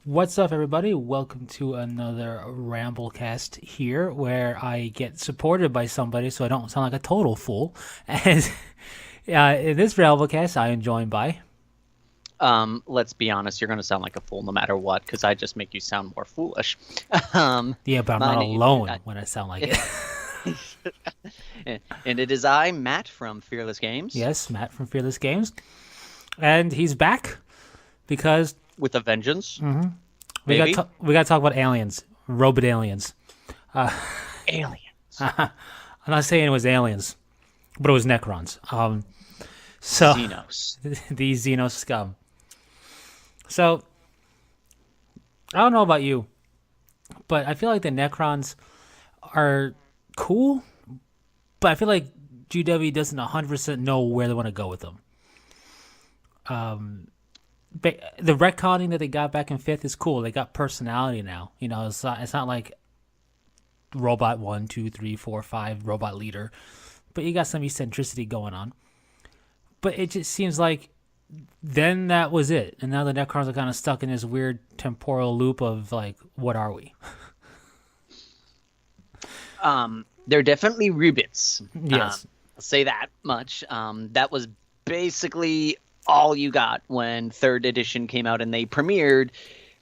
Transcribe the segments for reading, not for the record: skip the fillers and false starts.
What's up, everybody? Welcome to another Ramblecast here, where I get supported by somebody so I don't sound like a total fool. And in this Ramblecast, I am joined by. Let's be honest, you're going to sound like a fool no matter what, because I just make you sound more foolish. Yeah, but I'm My not name, alone when I sound like it. and it is I, Matt from Fearless Games, Yes, Matt from Fearless Games. And he's back because with a vengeance. we Maybe got to talk about aliens, robot aliens. aliens, I'm not saying it was aliens, but it was Necrons. So Xenos. these Xenos scum. So, I don't know about you, but I feel like the Necrons are cool, but I feel like GW doesn't 100% know where they want to go with them. The retconning that they got back in 5th is cool. They got personality now. You know, it's not like Robot 1, 2, 3, 4, 5, Robot Leader, but you got some eccentricity going on. But it just seems like then that was it. And now the Necrons are kind of stuck in this weird temporal loop of like, what are we? They're definitely Rubits. Yes. I'll say that much. That was basically all you got when 3rd edition came out and they premiered.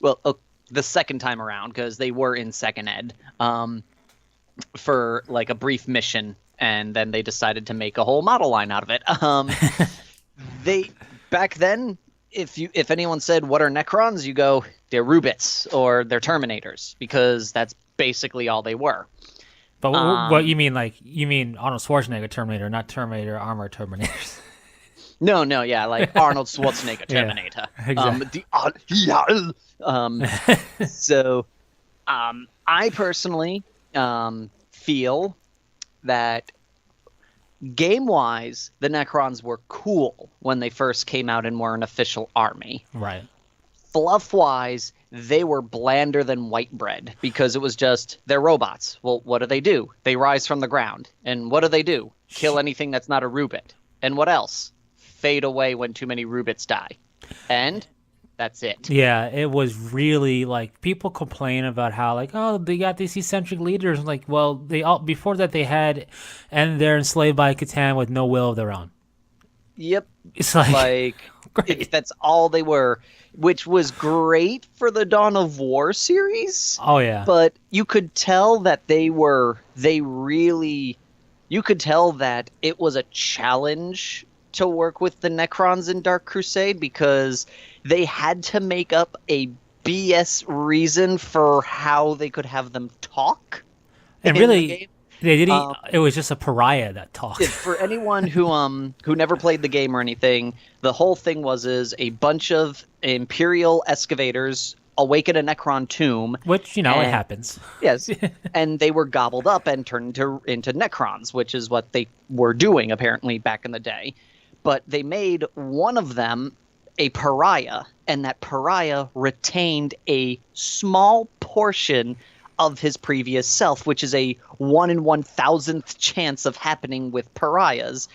Well, the second time around, because they were in second ed for like a brief mission, and then they decided to make a whole model line out of it. They back then, if anyone said what are Necrons, you go they're Rubits or they're Terminators, because that's basically all they were. But what you mean? Like you mean Arnold Schwarzenegger Terminator, not Terminator Armor Terminators? No, yeah, like Arnold Schwarzenegger Terminator. Exactly. So, I personally feel that game-wise, the Necrons were cool when they first came out and were an official army. Right. Fluff-wise, they were blander than white bread, because it was just, they're robots. Well, what do? They rise from the ground. And what do? Kill anything that's not a Rubit. And what else? Fade away when too many Rubits die. And that's it. Yeah, it was really like people complain about how like, oh, they got these eccentric leaders. Like, well, they all before that they had, and they're enslaved by Catan with no will of their own. Yep. It's like great. That's all they were, which was great for the Dawn of War series. Oh yeah. But you could tell that you could tell that it was a challenge to work with the Necrons in Dark Crusade, because they had to make up a BS reason for how they could have them talk. And really, they didn't. It was just a pariah that talked. For anyone who never played the game or anything, the whole thing is a bunch of Imperial excavators awaken a Necron tomb, Which it happens. Yes, and they were gobbled up and turned into Necrons, which is what they were doing apparently back in the day. But they made one of them a pariah, and that pariah retained a small portion of his previous self, which is a 1 in 1,000th chance of happening with pariahs,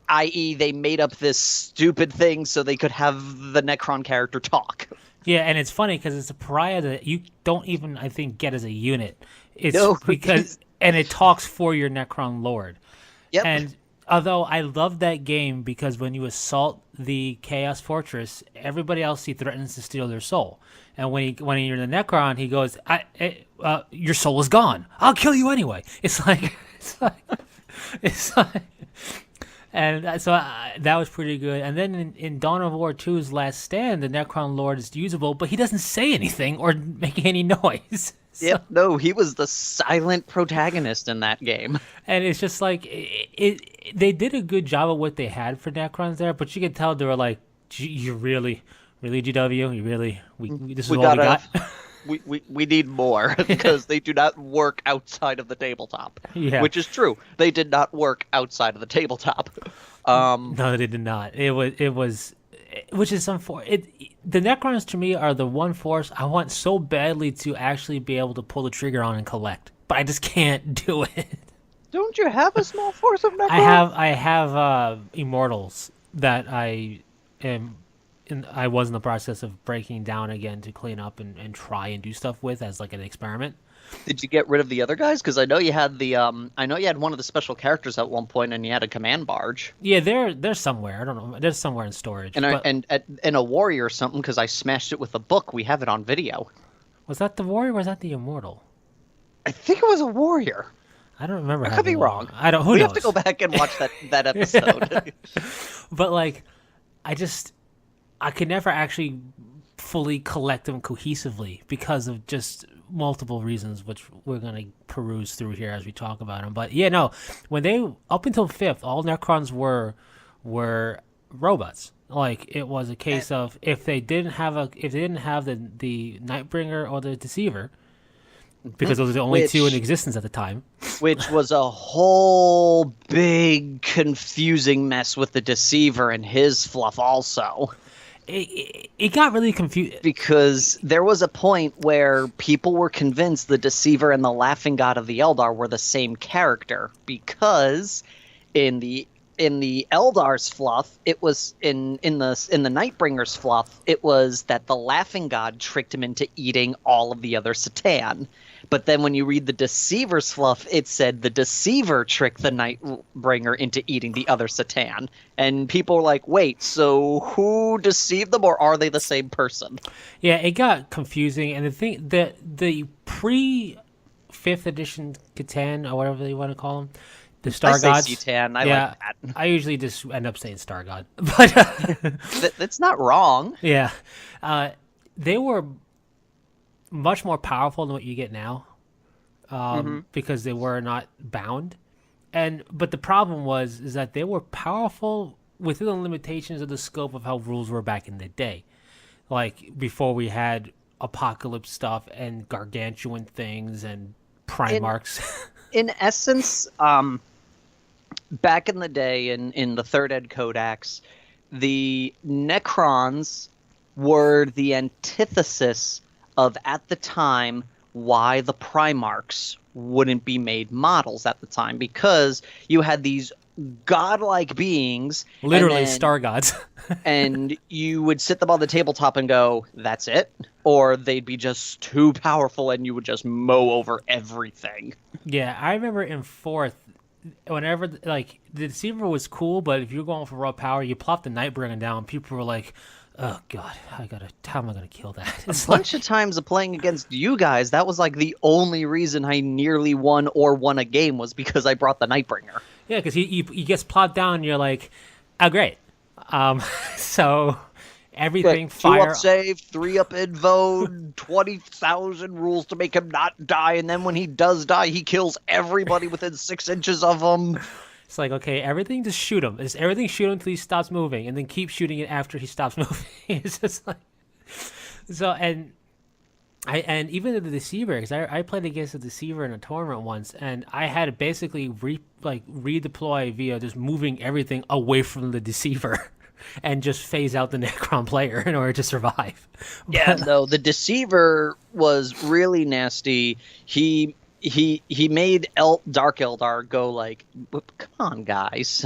i.e. they made up this stupid thing so they could have the Necron character talk. Yeah, and it's funny because it's a pariah that you don't even, I think, get as a unit. It's No, because and it talks for your Necron Lord. Yep. And although I love that game because when you assault the Chaos Fortress, everybody else he threatens to steal their soul. And when you're the Necron, he goes, "Your soul is gone. I'll kill you anyway." It's like, and so that was pretty good. And then in Dawn of War 2's Last Stand, the Necron Lord is usable, but he doesn't say anything or make any noise. Yep, no, he was the silent protagonist in that game. And it's just like they did a good job of what they had for Necrons there, but you could tell they were like, "You really, GW, you really, this is all we got." We need more because they do not work outside of the tabletop. Yeah. Which is true. They did not work outside of the tabletop. No, they did not. It was, which is unfortunate. The Necrons to me are the one force I want so badly to actually be able to pull the trigger on and collect, but I just can't do it. Don't you have a small force of Necrons? I have Immortals that I am I was in the process of breaking down again to clean up and try and do stuff with as like an experiment. Did you get rid of the other guys? Because I know you had I know you had one of the special characters at one point, and you had a command barge Yeah, they're somewhere. I don't know. They're somewhere in storage. and But and a warrior or something. Because I smashed it with a book. We have it on video. was that the warrior or was that the immortal? I think it was a warrior. I don't remember. I could be wrong. I don't. Who we knows? have to go back and watch that episode. But like, I could never actually fully collect them cohesively because of just multiple reasons, which we're gonna peruse through here as we talk about them. But yeah, no, when they up until fifth, all Necrons were robots. Like it was a case of if they didn't have the Nightbringer or the Deceiver, because those are the only two in existence at the time. Which was a whole big confusing mess with the Deceiver and his fluff also. It got really confused. Because there was a point where people were convinced the Deceiver and the Laughing God of the Eldar were the same character. Because in the Eldar's fluff, it was in the Nightbringer's fluff, it was that the Laughing God tricked him into eating all of the other Satan. But then when you read the Deceiver's fluff, it said the Deceiver tricked the Nightbringer into eating the other Satan. And people were like, wait, so who deceived them, or are they the same person? Yeah, it got confusing. And the thing, the pre-5th edition Catan, or whatever you want to call them, the Star Gods. Catan. I like that. I usually just end up saying Star God. But That's not wrong. yeah, they were much more powerful than what you get now, because they were not bound. But the problem is that they were powerful within the limitations of the scope of how rules were back in the day, like before we had apocalypse stuff and gargantuan things and Primarchs. In essence, back in the day, in the Third Ed Codex, the Necrons were the antithesis of, at the time, why the Primarchs wouldn't be made models at the time, because you had these godlike beings, Literally star gods. and you would sit them on the tabletop and go, that's it? Or they'd be just too powerful and you would just mow over everything. Yeah, I remember in fourth, whenever, like, the Deceiver was cool, but if you're going for raw power, you plop the Nightbringer down, people were like, oh god, how am I gonna kill that? It's a bunch of times of playing against you guys, that was like the only reason I nearly won a game, was because I brought the Nightbringer. Yeah, because he gets plopped down, and you're like, oh great. So everything fire. 2 up save, 3 up invode, 20,000 rules to make him not die, and then when he does die, he kills everybody within 6 inches of him. It's like, okay, everything, just shoot him. Just everything, shoot him until he stops moving, and then keep shooting it after he stops moving. It's just like, so, and even the Deceiver, because I played against the Deceiver in a tournament once, and I had to basically redeploy via just moving everything away from the Deceiver, and just phase out the Necron player in order to survive. Yeah, no, the Deceiver was really nasty. He made Dark Eldar go like, come on, guys,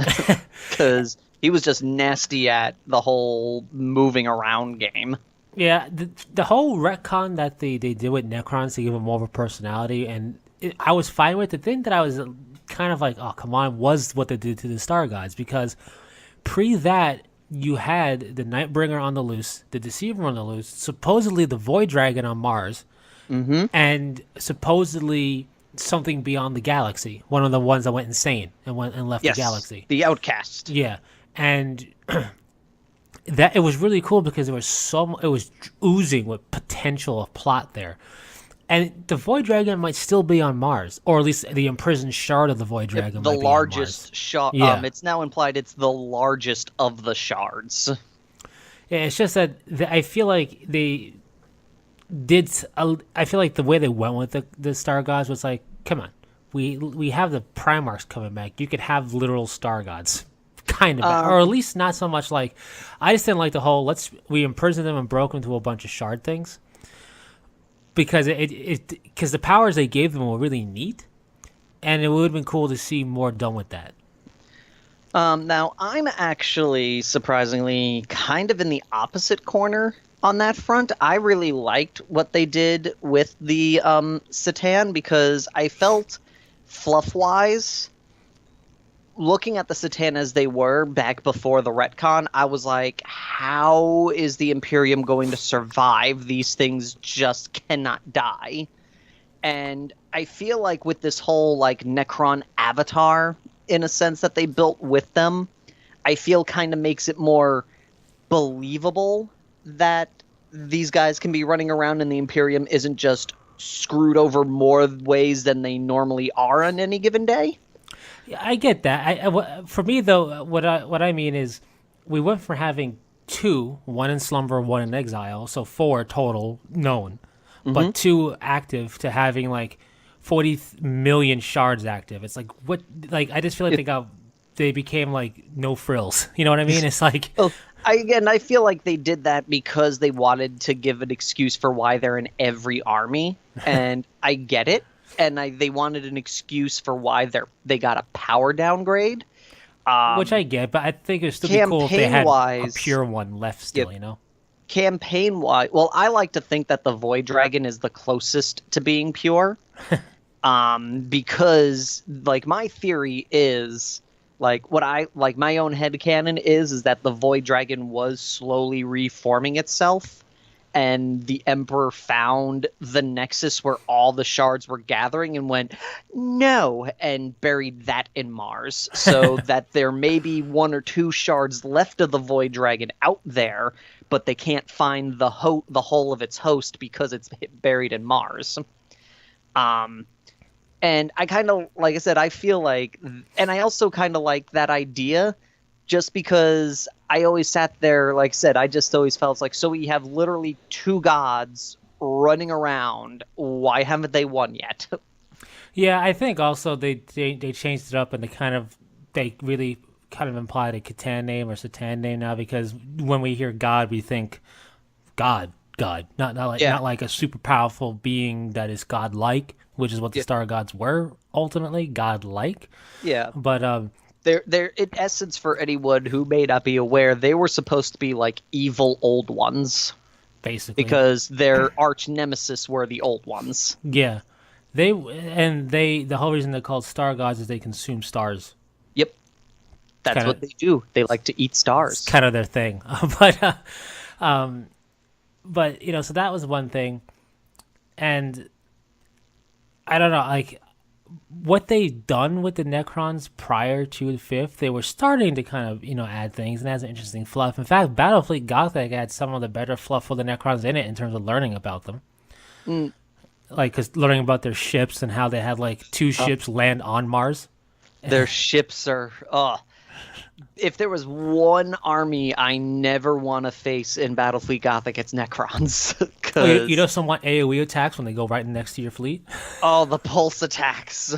because he was just nasty at the whole moving around game. Yeah, the whole retcon that they did with Necrons to give them more of a personality, and I was fine with. The thing that I was kind of like, oh, come on, was what they did to the Star Gods, because pre that, you had the Nightbringer on the loose, the Deceiver on the loose, supposedly the Void Dragon on Mars, and supposedly something beyond the galaxy, one of the ones that went insane and left the galaxy. The Outcast. Yeah, and that it was really cool because it was oozing with potential of plot there. And the Void Dragon might still be on Mars, or at least the imprisoned shard of the Void Dragon might be largest on Mars. shard. Yeah. It's now implied it's the largest of the shards. Yeah, it's just that I feel like they did. I feel like the way they went with the Star Gods was like, come on, we have the Primarchs coming back. You could have literal Star Gods, kind of, or at least not so much like. I just didn't like the whole we imprisoned them and broke them to a bunch of shard things. Because because the powers they gave them were really neat, and it would have been cool to see more done with that. Now, I'm actually surprisingly kind of in the opposite corner on that front. I really liked what they did with the Satan because I felt fluff wise, looking at the Satan as they were back before the retcon, I was like, how is the Imperium going to survive? These things just cannot die. And I feel like with this whole like Necron avatar, in a sense that they built with them, I feel kind of makes it more believable that these guys can be running around and the Imperium isn't just screwed over more ways than they normally are on any given day. Yeah, I get that. For me though, what I mean is, we went from having two, one in slumber, one in exile, so four total known, Mm-hmm. but two active, to having like 40 million shards active. It's like what? Like I just feel like they became like no frills. You know what I mean? It's like Well, I feel like they did that because they wanted to give an excuse for why they're in every army, and I get it. And they wanted an excuse for why they got a power downgrade. which I get, but I think it'd still be cool if they Campaign had a wise, pure one left yeah, still. You know? campaign wise, well, I like to think that the Void Dragon is the closest to being pure. Because like my theory is like what I like my own headcanon is that the Void Dragon was slowly reforming itself, and the Emperor found the nexus where all the shards were gathering and went no, and buried that in Mars, so that there may be one or two shards left of the Void Dragon out there, but they can't find the whole of its host because it's buried in Mars. um and I kind of, like I said, I feel like, and I also kind of like that idea just because I always sat there, like I said, I just always felt like, so we have literally two gods running around. Why haven't they won yet? Yeah, I think also they changed it up, and they really kind of implied a Catan name or Satan name now, because when we hear God, we think God, Yeah. not like a super powerful being that is godlike, which is what the Yeah. star gods were ultimately, godlike. Yeah. But They're in essence, for anyone who may not be aware, they were supposed to be like evil old ones basically, because their arch nemesis were the old ones. yeah, they the whole reason they're called star gods is they consume stars. Yep. It's That's kind what of they do. They like to eat it's stars. kind of their thing. but but so that was one thing, and I don't know, like what they done with the Necrons prior to the fifth, they were starting to kind of add things and has an interesting fluff. In fact, Battlefleet Gothic had some of the better fluff for the Necrons in it in terms of learning about them, Mm. like cause learning about their ships and how they had like two Uh, ships land on Mars. their ships are, oh, if there was one army I never want to face in Battlefleet Gothic, it's Necrons. Oh, you know Because, some want AoE attacks when they go right next to your fleet. oh, the pulse attacks.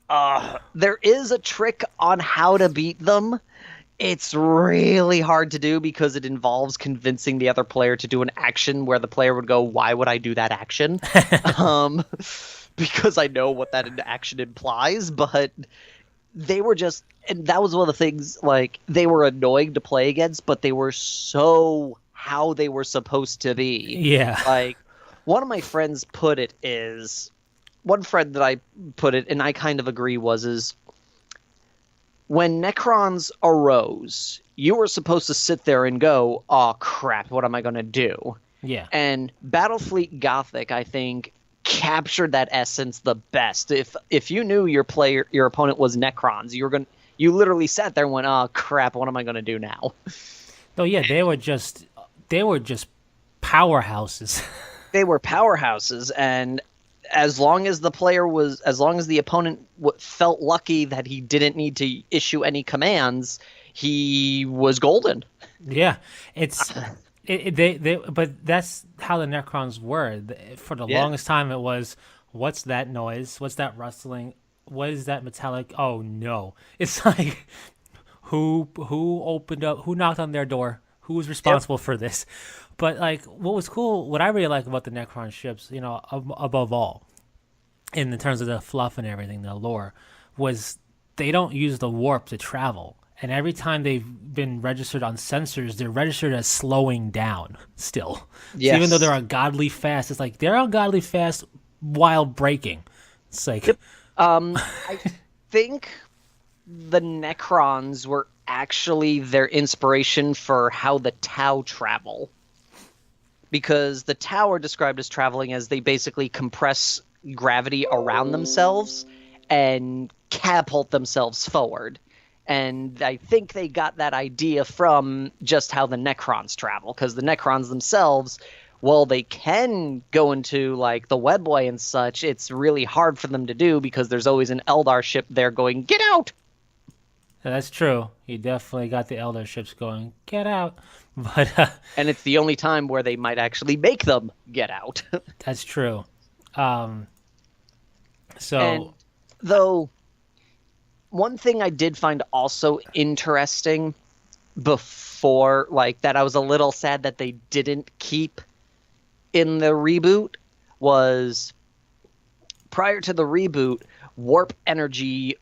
There is a trick on how to beat them. It's really hard to do because it involves convincing the other player to do an action where the player would go, "Why would I do that action?" um, because I know what that action implies. But they were just, and that was one of the things. Like they were annoying to play against, but they were so how they were supposed to be. Yeah, Like one of my friends put it is one friend that I put it, and I kind of agree, is when Necrons arose, you were supposed to sit there and go, "Oh crap, what am I going to do?" yeah. And Battlefleet Gothic, I think, captured that essence the best. If you knew your opponent was Necrons, you literally sat there and went, "Oh crap, what am I going to do now?" Oh yeah, they were just powerhouses. They were powerhouses, and as long as the opponent felt lucky that he didn't need to issue any commands, he was golden. Yeah, it's but that's how the Necrons were. For the Yeah. longest time, it was, what's that noise? What's that rustling? What is that metallic? Oh no! It's like, who opened up? Who knocked on their door? Who was Yep. responsible for this? But like, what was cool? What I really like about the Necron ships, above all, in terms of the fluff and everything, the lore, was they don't use the warp to travel. And every time they've been registered on sensors, they're registered as slowing down still. So even though Yes. they're ungodly fast, it's like they're ungodly fast while braking. It's like, Yep. I think the Necrons were actually their inspiration for how the Tau travel. Because the Tau are described as traveling as they basically compress gravity around themselves and catapult themselves forward. And I think they got that idea from just how the Necrons travel, because the Necrons themselves, well, they can go into like the webway and such. It's really hard for them to do because there's always an Eldar ship there going, "Get out!" that's true. You definitely got the Elder ships going, get out. But And it's the only time where they might actually make them get out. that's true. So, And though one thing I did find also interesting before, like that I was a little sad that they didn't keep in the reboot, was prior to the reboot, warp energy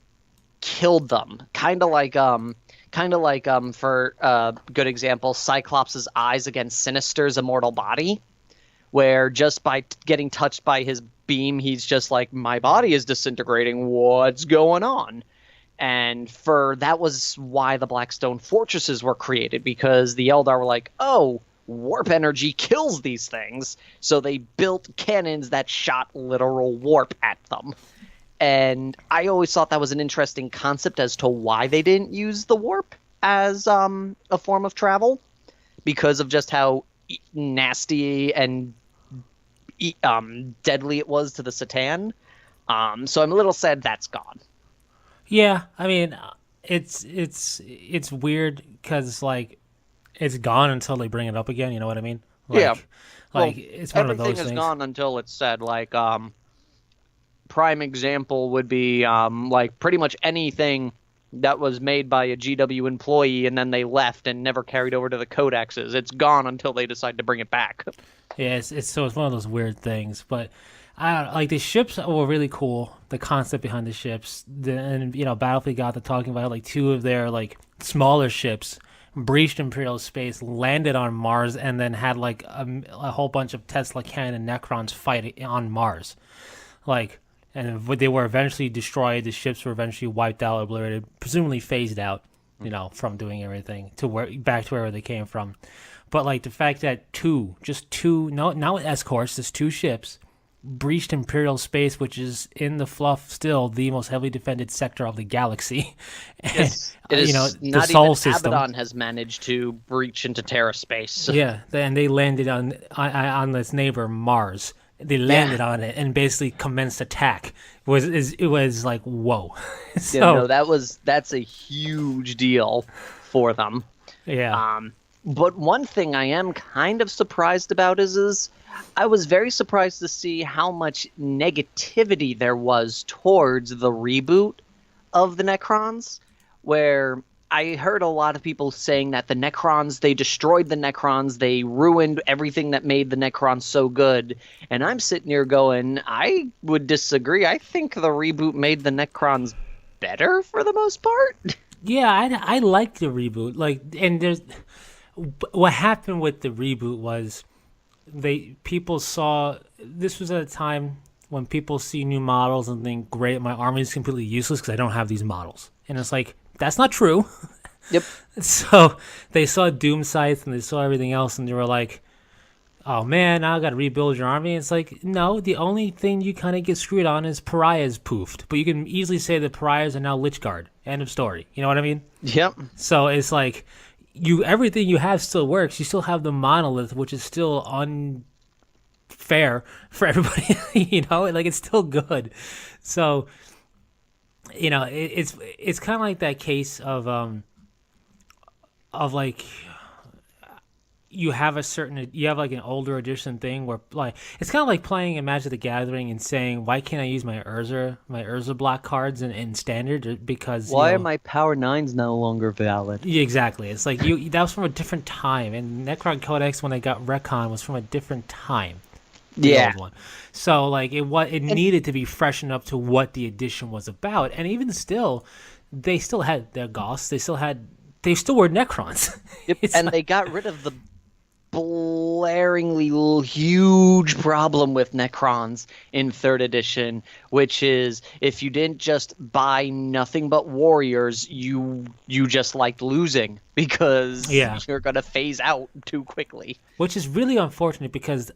killed them. Kind of like for good example, Cyclops' eyes against Sinister's immortal body, where just by getting touched by his beam, he's just like, my body is disintegrating. What's going on? And that was why the Blackstone Fortresses were created, because the Eldar were like, oh, warp energy kills these things. So they built cannons that shot literal warp at them. And I always thought that was an interesting concept as to why they didn't use the warp as a form of travel, because of just how nasty and deadly it was to the Satan. So I'm a little sad that's gone. yeah, I mean, it's weird because like it's gone until they bring it up again. You know what I mean? Like, Yeah. Like Well, it's one of everything those is things. gone until it's said. Like, prime example would be like pretty much anything that was made by a GW employee and then they left and never carried over to the codexes. It's gone until they decide to bring it back. Yeah, it's one of those weird things. But I don't like the ships were really cool. The concept behind the ships, and Battlefield got to talking about like two of their like smaller ships breached Imperial space, landed on Mars, and then had like a whole bunch of Tesla cannon Necrons fight on Mars. Like, and they were eventually destroyed. The ships were eventually wiped out, obliterated, presumably phased out, from doing everything back to where they came from. But like the fact that just two, no, not escorts, just two ships breached Imperial space, which is in the fluff still the most heavily defended sector of the galaxy. And, Yes, it is the not Sol even system. Abaddon has managed to breach into Terra space. Yeah, and they landed on this neighbor Mars. They landed on it and basically commenced attack. It was like whoa. So Yeah, no, that's a huge deal for them. yeah, But one thing I am kind of surprised about is I was very surprised to see how much negativity there was towards the reboot of the Necrons, where I heard a lot of people saying that the Necrons, they destroyed the Necrons, they ruined everything that made the Necrons so good. And I'm sitting here going, I would disagree. I think the reboot made the Necrons better for the most part. yeah. I like the reboot. Like, and there's what happened with the reboot was people saw this was at a time when people see new models and think, great, my army is completely useless because I don't have these models. And it's like, that's not true. Yep. So they saw Doom Scythe and they saw everything else and they were like, oh man, now I gotta rebuild your army. It's like, no, the only thing you kind of get screwed on is Pariah's poofed. But you can easily say that Pariahs are now Lichguard. End of story. You know what I mean? Yep. So it's like, everything you have still works. You still have the monolith, which is still unfair for everybody. Like it's still good. So it's kind of like that case of like you have like an older edition thing where like it's kind of like playing in Magic the Gathering and saying, why can't I use my Urza block cards in standard? Because Why are my Power 9s no longer valid? yeah, exactly. It's like that was from a different time, and Necron Codex when they got retcon was from a different time. The old one. So like it needed to be freshened up to what the edition was about, and even still, they still had their Goths. They still were Necrons. Yep. It's And like- they got rid of the blaringly huge problem with Necrons in third edition, which is if you didn't just buy nothing but warriors, you just liked losing because Yeah. you're gonna phase out too quickly. which is really unfortunate because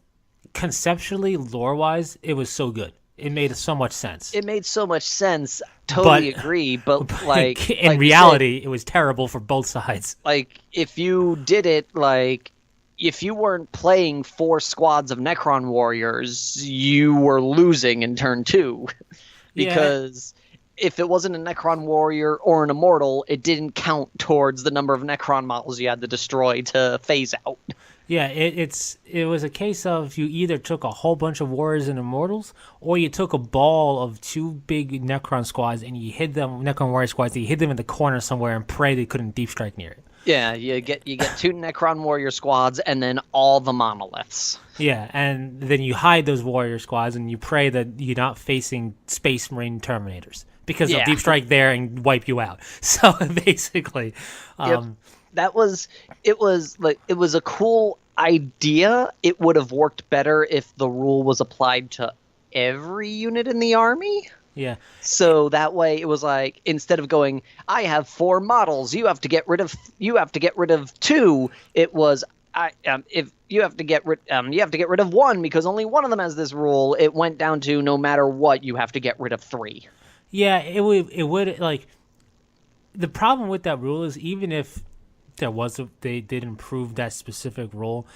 conceptually, lore-wise, it was so good. It made so much sense. It made so much sense. Totally But- agree, but like in like we reality, it was terrible for both sides. said, like if you did it like. If you weren't playing 4 squads of Necron warriors, you were losing in turn 2. Because if it wasn't a Necron warrior or an immortal, it didn't count towards the number of Necron models you had to destroy to phase out. Yeah, it was a case of you either took a whole bunch of warriors and immortals, or you took a ball of 2 big Necron squads and you hid them Necron warrior squads. And you hid them in the corner somewhere and pray they couldn't deep strike near it. Yeah, you get 2 Necron warrior squads and then all the monoliths. Yeah, and then you hide those warrior squads and you pray that you're not facing Space Marine Terminators because Yeah. they'll deep strike there and wipe you out. So basically, Yep. It was a cool idea. It would have worked better if the rule was applied to every unit in the army. yeah, So that way it was like instead of going, I have 4 models, you have to get rid of 2. It was if you have to get rid of 1 because only one of them has this rule. It went down to no matter what, you have to get rid of 3. yeah, it would like the problem with that rule is even if they did improve that specific rule,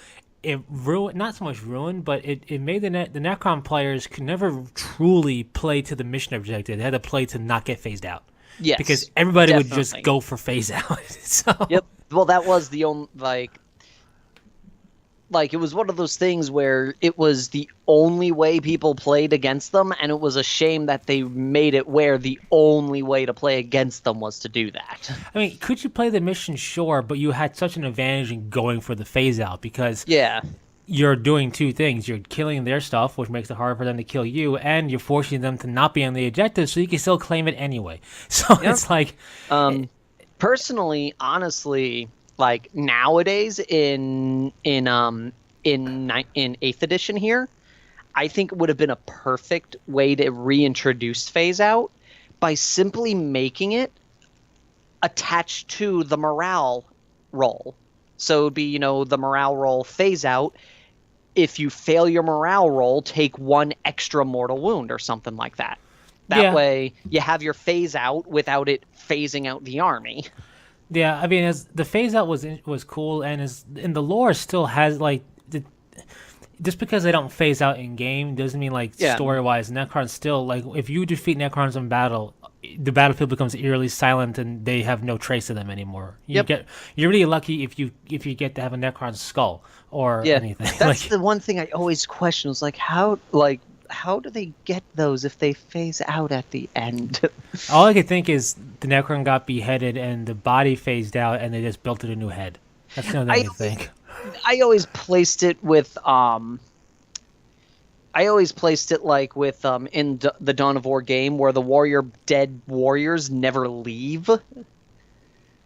it ruined, not so much ruined, but it made the Necron players could never truly play to the mission objective. They had to play to not get phased out. Yes, Because everybody would just definitely. go for phase out. So Yep. Well, that was the only like it was one of those things where it was the only way people played against them, and it was a shame that they made it where the only way to play against them was to do that. I mean, could you play the mission? Sure, but you had such an advantage in going for the phase out because Yeah. you're doing 2 things. You're killing their stuff, which makes it harder for them to kill you, and you're forcing them to not be on the objective so you can still claim it anyway. So it's like, Personally, honestly, like nowadays in 8th edition here, I think it would have been a perfect way to reintroduce phase out by simply making it attached to the morale roll. So it would be, the morale roll phase out. If you fail your morale roll, take 1 extra mortal wound or something like that. That Yeah. way you have your phase out without it phasing out the army. yeah, I mean, as the phase out was cool, and the lore still has like just because they don't phase out in game doesn't mean like Yeah. story wise. Necrons still like if you defeat Necrons in battle, the battlefield becomes eerily silent and they have no trace of them anymore. Yep. You're really lucky if you get to have a Necron skull or anything. That's Like, the one thing I always question was how do they get those if they phase out at the end? all I could think is the Necron got beheaded and the body phased out and they just built it a new head. That's the only thing I think. I always placed it with in the Dawn of War game where the dead warriors never leave.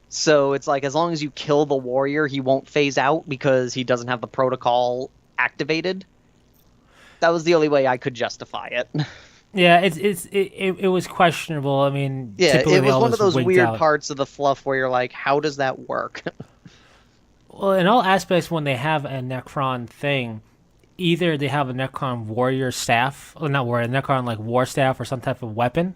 So it's like as long as you kill the warrior, he won't phase out because he doesn't have the protocol activated. That was the only way I could justify it. Yeah, it was questionable. I mean, Yeah, typically it they was one always of those wigged weird out. parts of the fluff where you're like, how does that work? Well, in all aspects, when they have a Necron thing, either they have a Necron warrior staff, or not warrior, Necron like war staff or some type of weapon,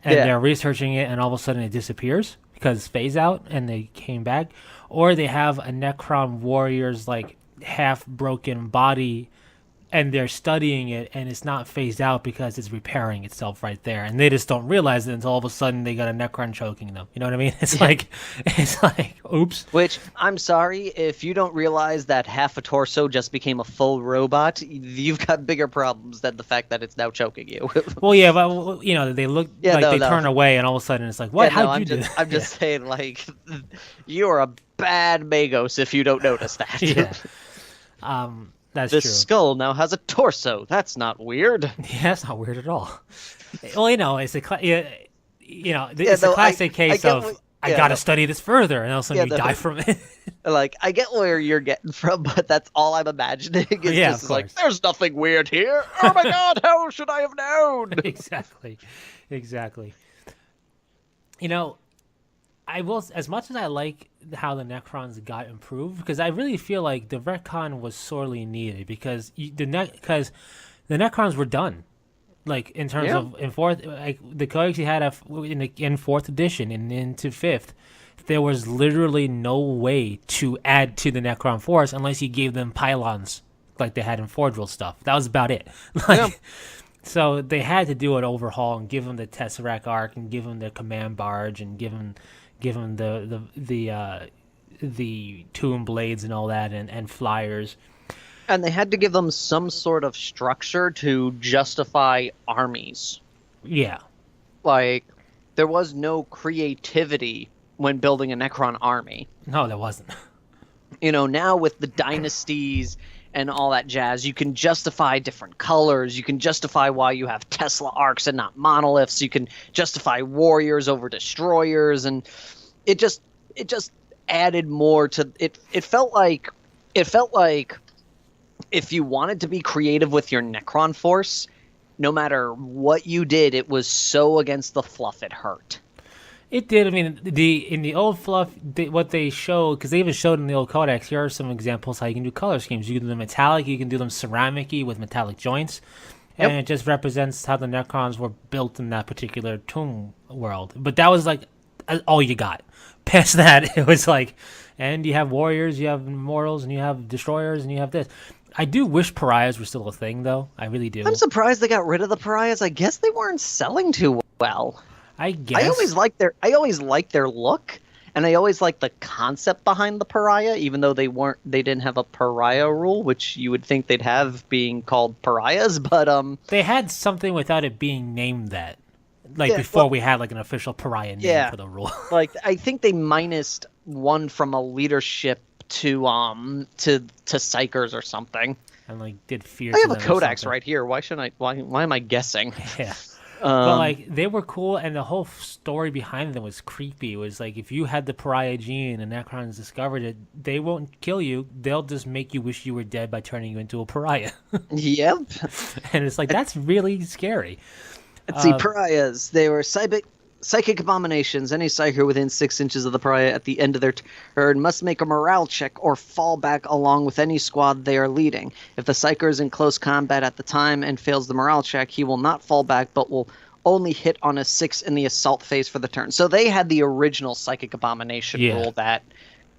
and Yeah. they're researching it, and all of a sudden it disappears because phase out, and they came back, or they have a Necron warrior's like half broken body, and they're studying it, and it's not phased out because it's repairing itself right there, and they just don't realize it until all of a sudden they got a Necron choking them. You know what I mean? It's like, oops. Which, I'm sorry, if you don't realize that half a torso just became a full robot, you've got bigger problems than the fact that it's now choking you. Well, yeah, but they look Yeah, like no, they no. turn away, and all of a sudden it's like, what? Yeah, no, How'd you do that? I'm just saying, like, you are a bad Magos if you don't notice that. Yeah. That's This true. skull now has a torso. That's not weird. Yeah, that's not weird at all. Well, it's it's a though, classic I case get of what, I yeah, gotta no, study this further, and all of a sudden yeah, you die no, from it. like I get where you're getting from, but that's all I'm imagining is Yeah, of just like, course. there's nothing weird here. Oh my god, how should I have known? Exactly, exactly. You know, I will, as much as I like how the Necrons got improved, because I really feel like the retcon was sorely needed because because the Necrons were done. Like in terms Yeah. of in fourth, like the codex you had in fourth edition and into fifth, there was literally no way to add to the Necron force unless you gave them pylons like they had in Fordril stuff. That was about it. Yeah. Like, so they had to do an overhaul and give them the Tesseract Arc and give them the command barge and give them the tomb blades and all that and flyers. And they had to give them some sort of structure to justify armies. Yeah. Like, there was no creativity when building a Necron army. No, there wasn't. Now with the dynasties and all that jazz, you can justify different colors. You can justify why you have Tesla arcs and not monoliths. You can justify warriors over destroyers, and it just added more to it. It felt like if you wanted to be creative with your Necron force, no matter what you did, it was so against the fluff it hurt. It did. I mean, in the old fluff, what they showed, because they even showed in the old codex, here are some examples how you can do color schemes. You can do them metallic, you can do them ceramic-y with metallic joints, and Yep. it just represents how the Necrons were built in that particular tomb world. But that was like all you got. Past that, it was like, and you have warriors, you have immortals, and you have destroyers, and you have this. I do wish pariahs were still a thing, though. I really do. I'm surprised they got rid of the pariahs. I guess they weren't selling too well. I guess. I always liked their look, and I always liked the concept behind the pariah, even though they didn't have a pariah rule, which you would think they'd have being called pariahs, but They had something without it being named that. Like Yeah, before well, we had like an official pariah name yeah. for the rule. like I think they minused one from a leadership to psychers or something. And like did fear I to have a them or codex something. right here. Why shouldn't I? Why am I guessing? Yeah. But like they were cool, and the whole story behind them was creepy. It was like if you had the pariah gene and Necrons discovered it, they won't kill you. They'll just make you wish you were dead by turning you into a pariah. Yep. And it's like that's really scary. Let's see, pariahs. They were psychic abominations. Any psyker within 6 inches of the pariah at the end of their turn must make a morale check or fall back along with any squad they are leading. If the psyker is in close combat at the time and fails the morale check, he will not fall back, but will only hit on a 6 in the assault phase for the turn. So they had the original psychic abomination rule that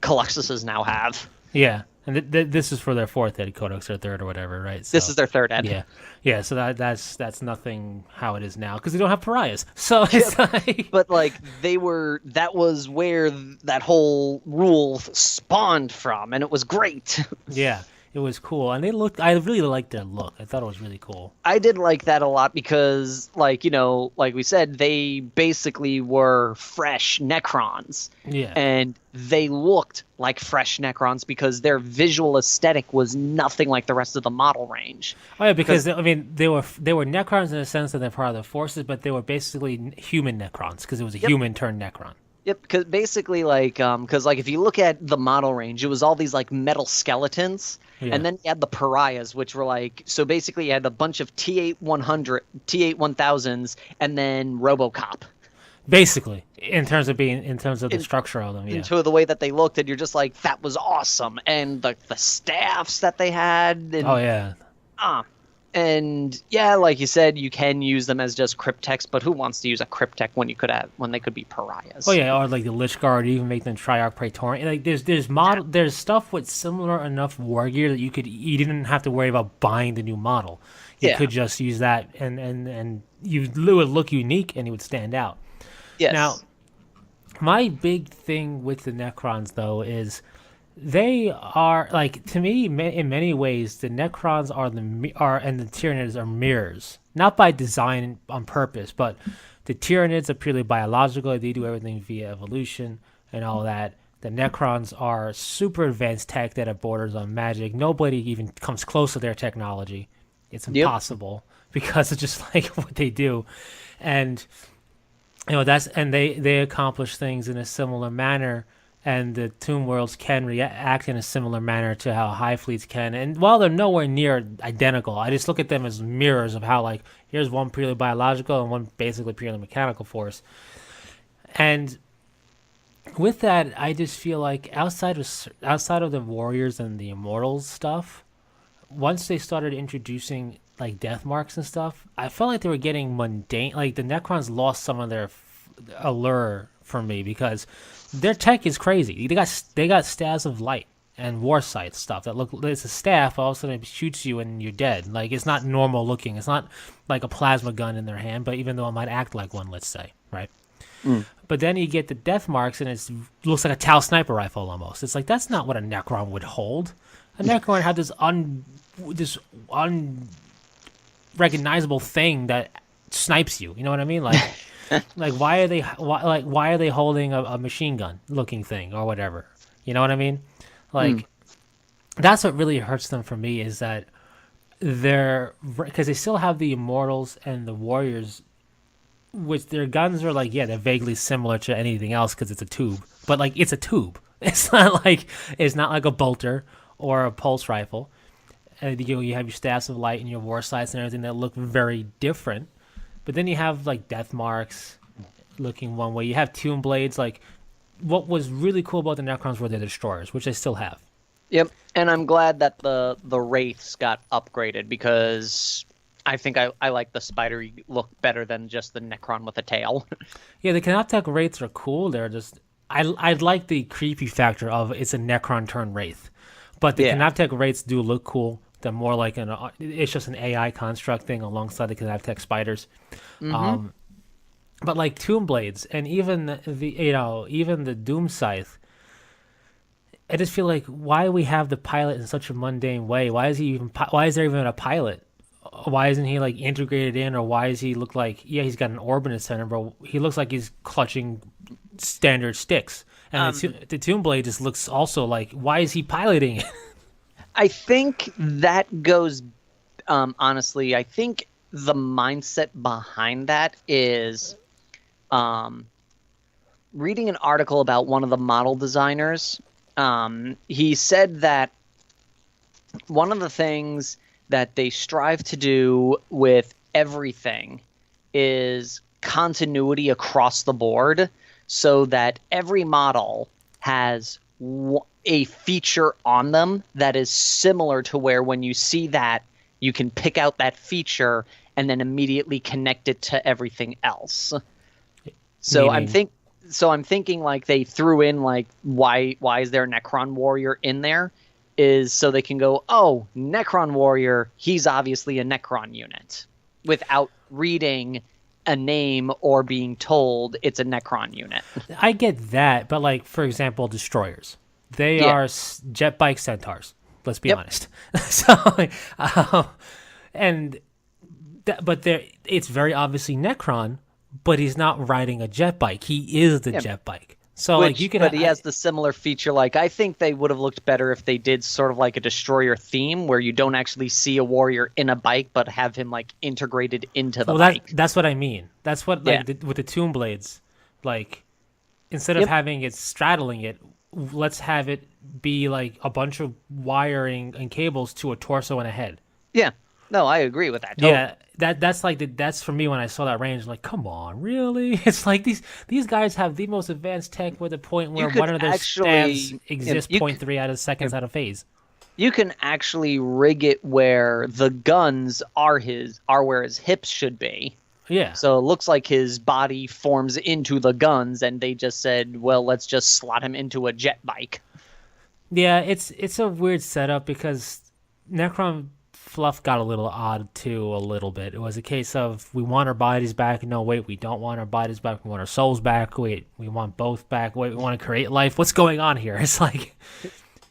Colossuses now have. Yeah. And this is for their fourth ed codex or third or whatever, right? So, This is their third ed. Yeah, yeah. So that's nothing how it is now because they don't have pariahs. So it's like, But like that was where that whole rule spawned from, and it was great. yeah, it was cool, and I really liked their look. I thought it was really cool. I did like that a lot because, like we said, they basically were fresh Necrons. Yeah, And they looked like fresh Necrons because their visual aesthetic was nothing like the rest of the model range. oh yeah, because I mean they were Necrons in the sense that they're part of the forces, but they were basically human Necrons because it was a human turned Necron. Yep, because basically, because if you look at the model range, it was all these like metal skeletons, Yeah. and then you had the pariahs, which were so basically you had a bunch of T8-100, T8-1000s, and then RoboCop. Basically, in terms of the structure of them, yeah. Into the way that they looked, and you're just like, that was awesome, and the staffs that they had. And, Oh yeah. And yeah, like you said, you can use them as just cryptex, but who wants to use a cryptech when they could be pariahs? Oh yeah, or like the Lich Guard, even make them Triarch Praetorian. Like there's stuff with similar enough war gear that you didn't have to worry about buying the new model. You could just use that, and it would look unique and it would stand out. Yes. Now, my big thing with the Necrons though is they are like, to me, in many ways, the Necrons and the Tyranids are mirrors, not by design on purpose, but the Tyranids are purely biological. They do everything via evolution and all that. The Necrons are super advanced tech that have borders on magic. Nobody even comes close to their technology. It's impossible because it's just like what they do, and That's and they accomplish things in a similar manner, and the Tomb Worlds can react in a similar manner to how Hive Fleets can. And while they're nowhere near identical, I just look at them as mirrors of how, like, here's one purely biological and one basically purely mechanical force. And with that, I just feel like outside of the Warriors and the Immortals stuff, once they started introducing like death marks and stuff, I felt like they were getting mundane. Like the Necrons lost some of their allure for me because their tech is crazy. They got staves of light and war sight stuff that look. It's a staff, all of a sudden it shoots you and you're dead. Like it's not normal looking. It's not like a plasma gun in their hand, but even though it might act like one, let's say, right? But then you get the death marks and it looks like a Tau sniper rifle almost. It's like that's not what a Necron would hold. A Necron had this unrecognizable thing that snipes you. You know what I mean? Like, like why are they holding a machine gun looking thing or whatever? You know what I mean? Like, that's what really hurts them for me is that because they still have the Immortals and the Warriors, which their guns are like, yeah, they're vaguely similar to anything else because it's a tube, but like it's a tube. It's not like a bolter or a pulse rifle. And you have your staffs of light and your war sights and everything that look very different. But then you have like death marks looking one way. You have tomb blades. Like what was really cool about the Necrons were the destroyers, which they still have. Yep, and I'm glad that the wraiths got upgraded because I think I like the spidery look better than just the Necron with a tail. Yeah, the Canoptech wraiths are cool. They're just I like the creepy factor of it's a Necron turned wraith, but the Canoptech wraiths do look cool. They're more like it's just an AI construct thing alongside the Canoptech spiders. But like Tomb Blades and even even the Doom Scythe, I just feel like why we have the pilot in such a mundane way? Why is there even a pilot? Why isn't he like integrated in, or why does he look like he's got an orb in his center, but he looks like he's clutching standard sticks, and the Tomb Blade just looks also like why is he piloting it? I think that goes honestly. I think the mindset behind that is reading an article about one of the model designers. He said that one of the things that they strive to do with everything is continuity across the board so that every model has a feature on them that is similar to where when you see that, you can pick out that feature and then immediately connect it to everything else. So I'm thinking like they threw in like why is there a Necron warrior in there is so they can go, oh, Necron warrior, he's obviously a Necron unit without reading a name or being told it's a Necron unit. I get that, but like for example, destroyers, they are jet bike centaurs. Let's be honest. So, it's very obviously Necron, but he's not riding a jet bike. He is the jet bike. So like you can, but he has the similar feature. Like I think they would have looked better if they did sort of like a destroyer theme, where you don't actually see a warrior in a bike, but have him like integrated into the bike. That's what I mean. That's what with the Tomb Blades, like instead of having it straddling it, let's have it be like a bunch of wiring and cables to a torso and a head. Yeah. No, I agree with that. Totally. Yeah, that's for me when I saw that range. Like, come on, really? It's like these guys have the most advanced tech with a point where one of their staves exists 0.3 out of seconds out of phase. You can actually rig it where the guns are where his hips should be. Yeah. So it looks like his body forms into the guns, and they just said, well, let's just slot him into a jet bike. Yeah, it's a weird setup because Necron fluff got a little odd too, a little bit. It was a case of we want our bodies back. No, wait, we don't want our bodies back. We want our souls back. Wait, we want both back. Wait, we want to create life. What's going on here? It's like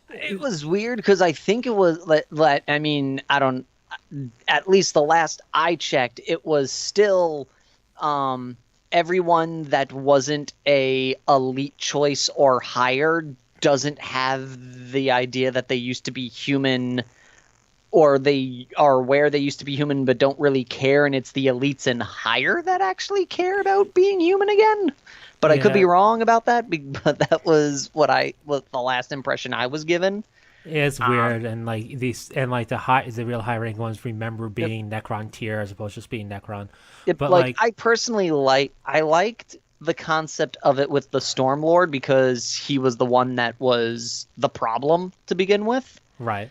it was weird because I think it was I mean, I don't. At least the last I checked, it was still everyone that wasn't a elite choice or higher doesn't have the idea that they used to be human or they are aware they used to be human but don't really care, and it's the elites and higher that actually care about being human again. But I could be Yeah, wrong about that. But that was what the last impression I was given. it's Um, weird, and like these, and like the real high rank ones remember yep, being Necron tier as opposed to just being Necron. yep. But Like like, I personally I liked the concept of it with the Stormlord because he was the one that was the problem to begin with. right,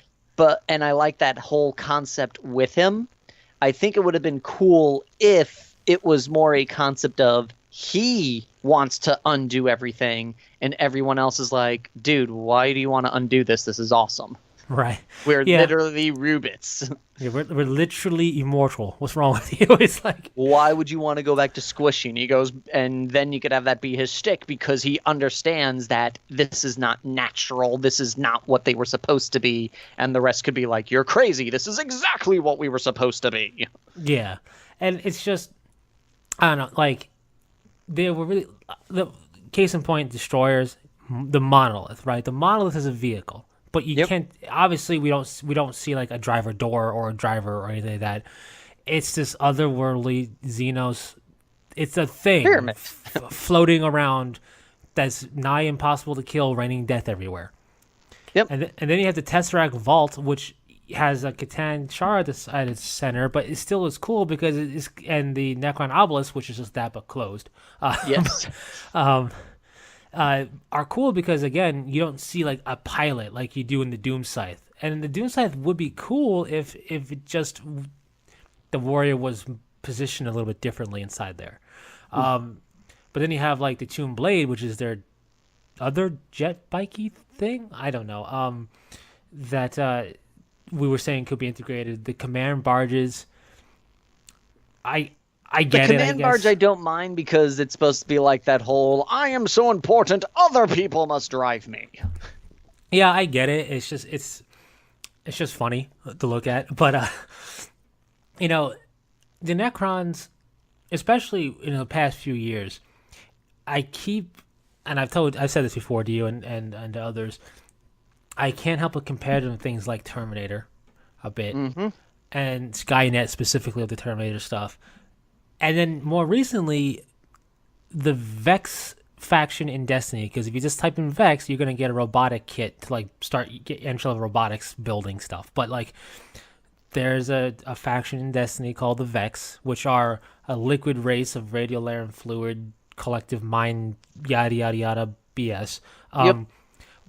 And I like that whole concept with him. I think it would have been cool if it was more a concept of he wants to undo everything and everyone else is like, dude, why do you want to undo this? This is awesome. right, We're yeah. literally Rubits. Yeah, we're literally immortal. What's wrong with you? It's like, Why would you want to go back to squishing? He goes, and then you could have that be his shtick because he understands that this is not natural. This is not what they were supposed to be. And the rest could be like, you're crazy. This is exactly what we were supposed to be. yeah, and it's just, I don't know, like they were really the case in point, destroyers, the monolith, right? The monolith is a vehicle, but you Yep. can't. Obviously, we don't see like a driver door or a driver or anything like that. It's this otherworldly Xenos. It's a thing Pyramid. floating around that's nigh impossible to kill, raining death everywhere. Yep. And then you have the Tesseract Vault, which has a Catan shard at its center, but it still is cool because it is, and the Necron Obelisk, which is just that but closed, Yes. um, are cool because again, you don't see like a pilot like you do in the Doom Scythe, and the Doom Scythe would be cool if it just the warrior was positioned a little bit differently inside there. But then you have like the Tomb Blade, which is their other jet bikey thing. I don't know. That we were saying could be integrated. The command barges. I The get it. I command barge guess. I don't mind because it's supposed to be like that whole I am so important, other people must drive me. Yeah, I get it. It's just funny to look at. But you know, the Necrons, especially in the past few years, I keep, and I've said this before to you and to others. I can't help but compare them to things like Terminator, a bit, and Skynet specifically of the Terminator stuff, and then more recently, the Vex faction in Destiny. Because if you just type in Vex, you're gonna get a robotic kit to like start get entry level robotics building stuff. But like, there's a faction in Destiny called the Vex, which are a liquid race of radiolarian fluid, collective mind, yada yada yada BS. Yep.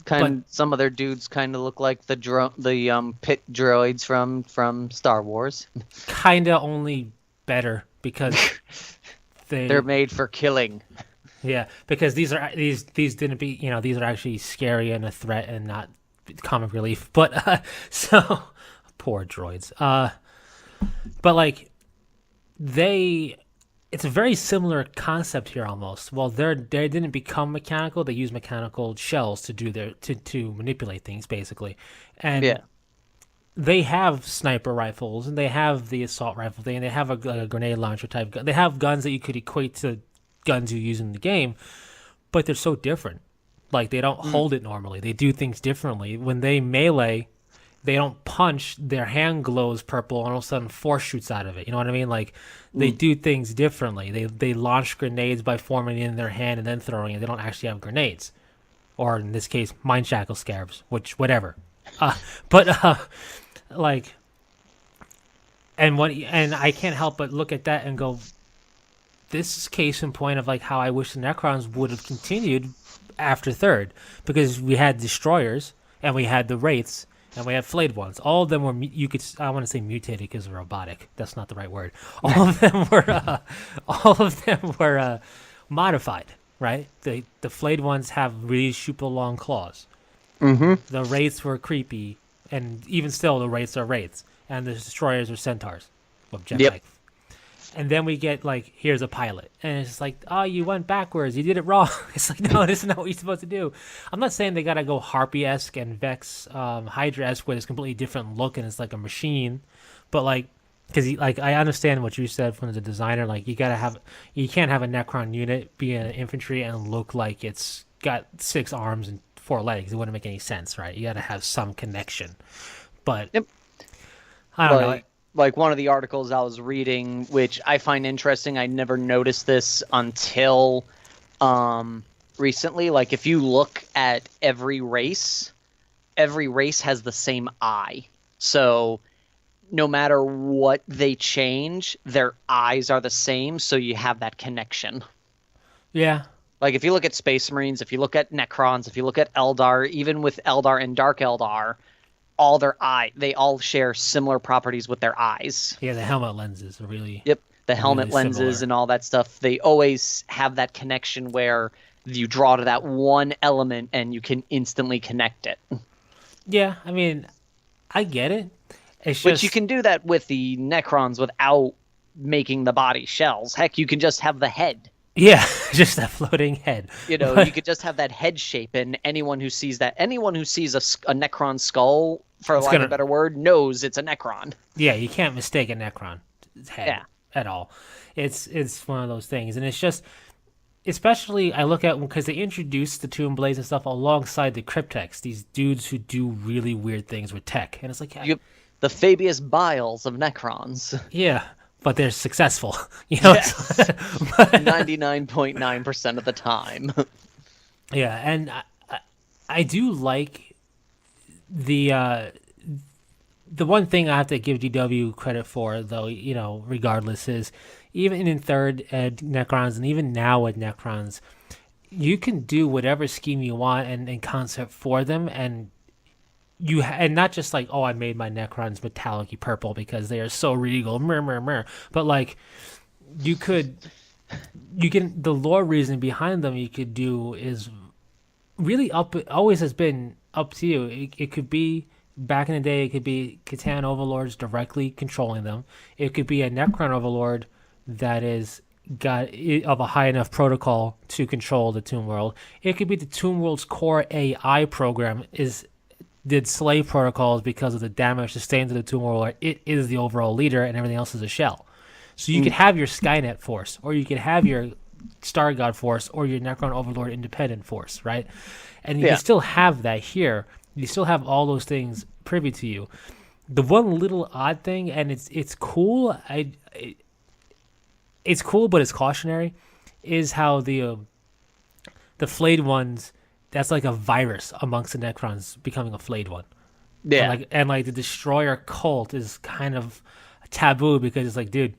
But Some of their dudes kind of look like the pit droids from Star Wars. kinda only better because They're they made for killing. yeah, because these didn't be, these are actually scary and a threat and not comic relief. But so poor droids. But like they it's a very similar concept here almost. Well, they didn't become mechanical, they use mechanical shells to do to manipulate things basically. And Yeah. they have sniper rifles and they have the assault rifle thing and they have a grenade launcher type gun. They have guns that you could equate to guns you use in the game, but they're so different. Like they don't hold it normally. They do things differently. When they melee, they don't punch, their hand glows purple and all of a sudden force shoots out of it. You know what I mean? Like they do things differently. They launch grenades by forming it in their hand and then throwing it. They don't actually have grenades. Or in this case, mind shackle scarabs, which whatever. But like and I can't help but look at that and go, this is case in point of like how I wish the Necrons would have continued after third, because we had destroyers and we had the wraiths and we had flayed ones. All of them were I want to say mutated because of robotic. That's not the right word. All of them were modified. Right? The flayed ones have really super long claws. The wraiths were creepy, and even still, the wraiths are wraiths, and the destroyers are centaurs with jetpack. Yep. And then we get like, here's a pilot, and it's like, oh, you went backwards, you did it wrong. It's like, no, this is not what you're supposed to do. I'm not saying they gotta go Harpy-esque and Vex, Hydra-esque, where it's a completely different look and it's like a machine, but like, because like I understand what you said from the designer, like you can't have a Necron unit be an infantry and look like it's got 6 arms and 4 legs. It wouldn't make any sense, right? You gotta have some connection, but. Yep. I don't know. Like one of the articles I was reading, which I find interesting. I never noticed this until recently. Like if you look at every race has the same eye. So no matter what they change, their eyes are the same, so you have that connection. Yeah. Like if you look at Space Marines, if you look at Necrons, if you look at Eldar, even with Eldar and Dark Eldar, they all share similar properties with their eyes. Yeah, the helmet lenses are really Yep, the helmet really lenses similar. and all that stuff. They always have that connection where you draw to that one element and you can instantly connect it. Yeah, I mean, I get it. It's Which you just can do that with the Necrons without making the body shells. Heck, you can just have the head. yeah, just that floating head. You know, But you could just have that head shape, and anyone who sees a Necron skull, for it's lack of gonna a better word, knows it's a Necron. yeah, you can't mistake a Necron head Yeah. at all. It's one of those things, and it's just especially I look at because they introduced the Tomb Blades and stuff alongside the Cryptex, these dudes who do really weird things with tech, and it's like You, the Fabius Biles of Necrons. yeah, but they're successful, you know. Yes. 99.9% of the time. Yeah, and I do like the one thing I have to give DW credit for, though, you know, regardless, is even in third ed Necrons and even now with Necrons, you can do whatever scheme you want and concept for them, and and not just like, oh, I made my Necrons metallic purple because they are so regal, but like you could, you can the lore reason behind them you could do is really always has been up to you. It could be back in the day. It could be Catan overlords directly controlling them. It could be a Necron overlord that is got of a high enough protocol to control the Tomb World. It could be the Tomb World's core AI program did slave protocols because of the damage sustained to the Tomb World. Where it is the overall leader and everything else is a shell. So you could have your Skynet force, or you could have your Star God force, or your Necron Overlord independent force, right? And you can still have that here. You still have all those things privy to you. The one little odd thing, and it's cool. It's cool, but it's cautionary. Is how the flayed ones. That's like a virus amongst the Necrons becoming a flayed one. Yeah. And like the Destroyer cult is kind of taboo because it's like, dude,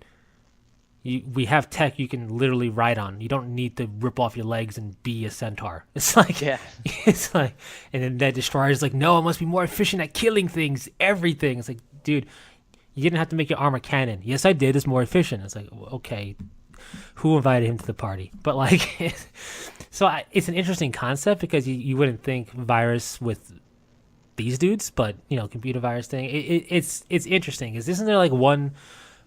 we have tech you can literally ride on. You don't need to rip off your legs and be a centaur. It's like, Yeah. it's like, and then that Destroyer is like, no, I must be more efficient at killing things, everything. It's like, dude, you didn't have to make your armor cannon. Yes, I did. It's more efficient. It's like, okay, who invited him to the party? But like, it's an interesting concept because you wouldn't think virus with these dudes, but you know, computer virus thing. It's interesting. Because isn't there like one?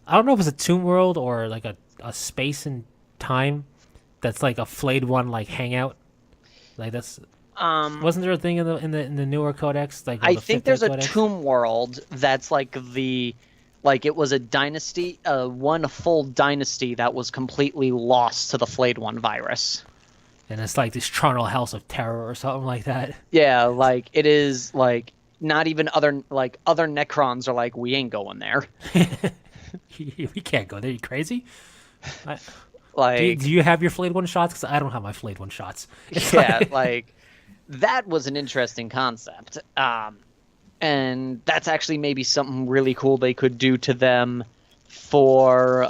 I don't know if it's a Tomb World or like a space and time that's like a flayed one like hangout. Like that's wasn't there a thing in the newer codex? Like I the think fifth there's a codex? Tomb World that's like it was a dynasty, one full dynasty that was completely lost to the Flayed One virus. And it's like this Charnel House of Terror or something like that. Yeah, like it is like not even other Necrons are like, we ain't going there. We can't go there. You crazy? Like Do you have your flayed one shots? Because I don't have my flayed one shots. It's yeah, like that was an interesting concept. And that's actually maybe something really cool they could do to them for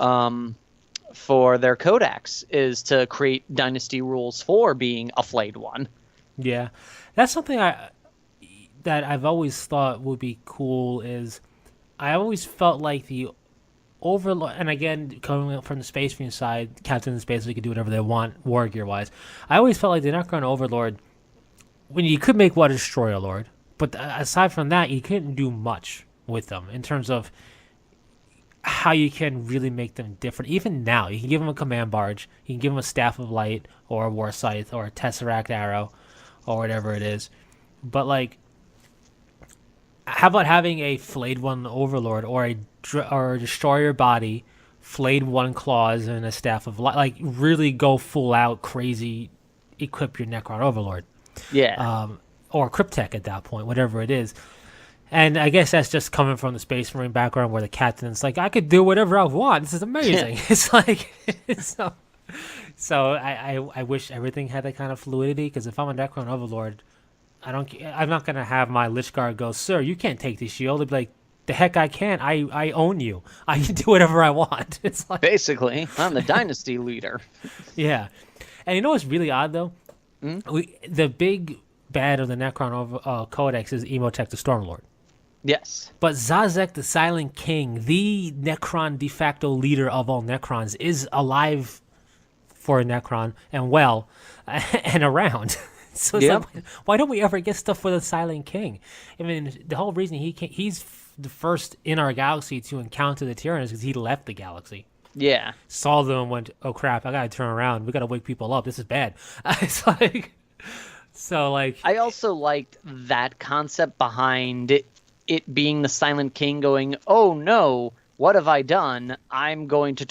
their codex is to create dynasty rules for being a flayed one. Yeah, that's something that I've always thought would be cool. Is I always felt like the Overlord, and again, coming from the Space Marine side, Captain of Space, they could do whatever they want, war gear wise. I always felt like the Necron Overlord, when you could make what a Destroyer Lord, but aside from that, you couldn't do much with them in terms of how you can really make them different. Even now, you can give them a command barge, you can give them a Staff of Light, or a War Scythe, or a Tesseract Arrow, or whatever it is. But like, how about having a flayed one Overlord or a Destroyer body, flayed one claws, and a Staff of Light? Like, really go full out crazy, equip your Necron Overlord. Yeah. Or Cryptek at that point, whatever it is. And I guess that's just coming from the Space Marine background where the captain's like, I could do whatever I want. This is amazing. It's like, so I wish everything had that kind of fluidity, because if I'm a Necron Overlord, I'm not going to have my Lich Guard go, sir, you can't take the shield. They'd be like, the heck I can. I own you. I can do whatever I want. It's like, Basically, I'm the dynasty leader. yeah. And you know what's really odd, though? The big bad of the Necron Codex is Emotech the Stormlord. Yes. But Zazek the Silent King, the Necron de facto leader of all Necrons, is alive for a Necron and well and around. So it's Yep. like, why don't we ever get stuff for the Silent King? I mean, the whole reason he's the first in our galaxy to encounter the Tyranids is because he left the galaxy. Yeah. Saw them and went, oh crap, I gotta turn around. We gotta wake people up. This is bad. It's like, so like, I also liked that concept behind it being the Silent King going, oh no, what have I done? I'm going to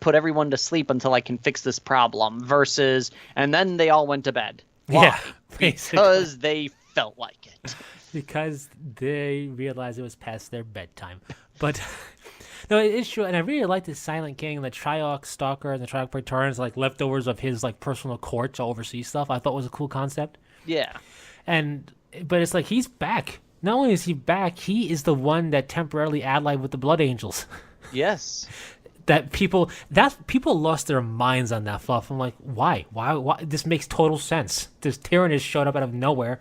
put everyone to sleep until I can fix this problem, versus, and then they all went to bed. Why? yeah, basically. Because they felt like it. Because they realized it was past their bedtime. But no, it is true, and I really like the Silent King, the Triarch Stalker, and the Triarch Praetorians, like leftovers of his like personal court to oversee stuff. I thought was a cool concept. Yeah. But it's like he's back. Not only is he back, he is the one that temporarily allied with the Blood Angels. Yes. That people lost their minds on that fluff. I'm like, why? This makes total sense. This Tyrannus showed up out of nowhere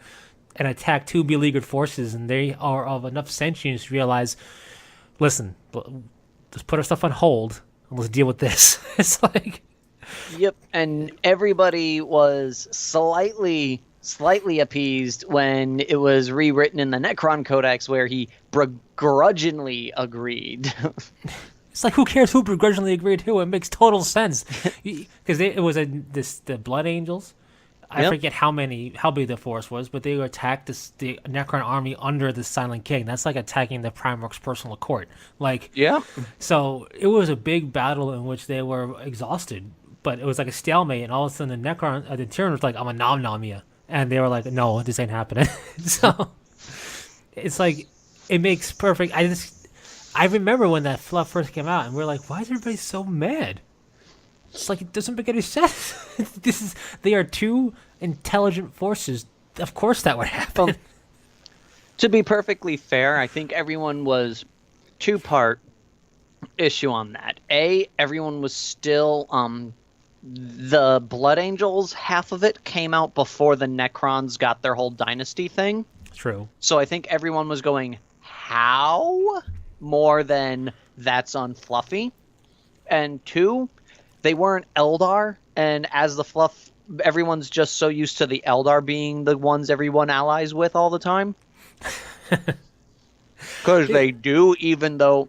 and attacked two beleaguered forces, and they are of enough sentience to realize, listen, let's put our stuff on hold and let's deal with this. It's like, Yep. And everybody was slightly appeased when it was rewritten in the Necron Codex, where he begrudgingly agreed. it's like, who cares who begrudgingly agreed to? It makes total sense, because it was the Blood Angels. I Yep. forget how big the force was, but they attacked the Necron army under the Silent King. That's like attacking the Primarch's personal court. Like, Yeah. so it was a big battle in which they were exhausted, but it was like a stalemate, and all of a sudden the Tyrann was like, I'm a nom ya. And they were like, no, this ain't happening. So it's like, it makes perfect. I remember when that fluff first came out, and we are like, why is everybody so mad? It's like, it doesn't make any sense. They are two intelligent forces. Of course that would happen. Well, to be perfectly fair, I think everyone was two-part issue on that. Everyone was still the Blood Angels, half of it came out before the Necrons got their whole dynasty thing. True. So I think everyone was going, how? More than that's unfluffy. And two, they weren't Eldar, and as the fluff, everyone's just so used to the Eldar being the ones everyone allies with all the time. Because they do, even though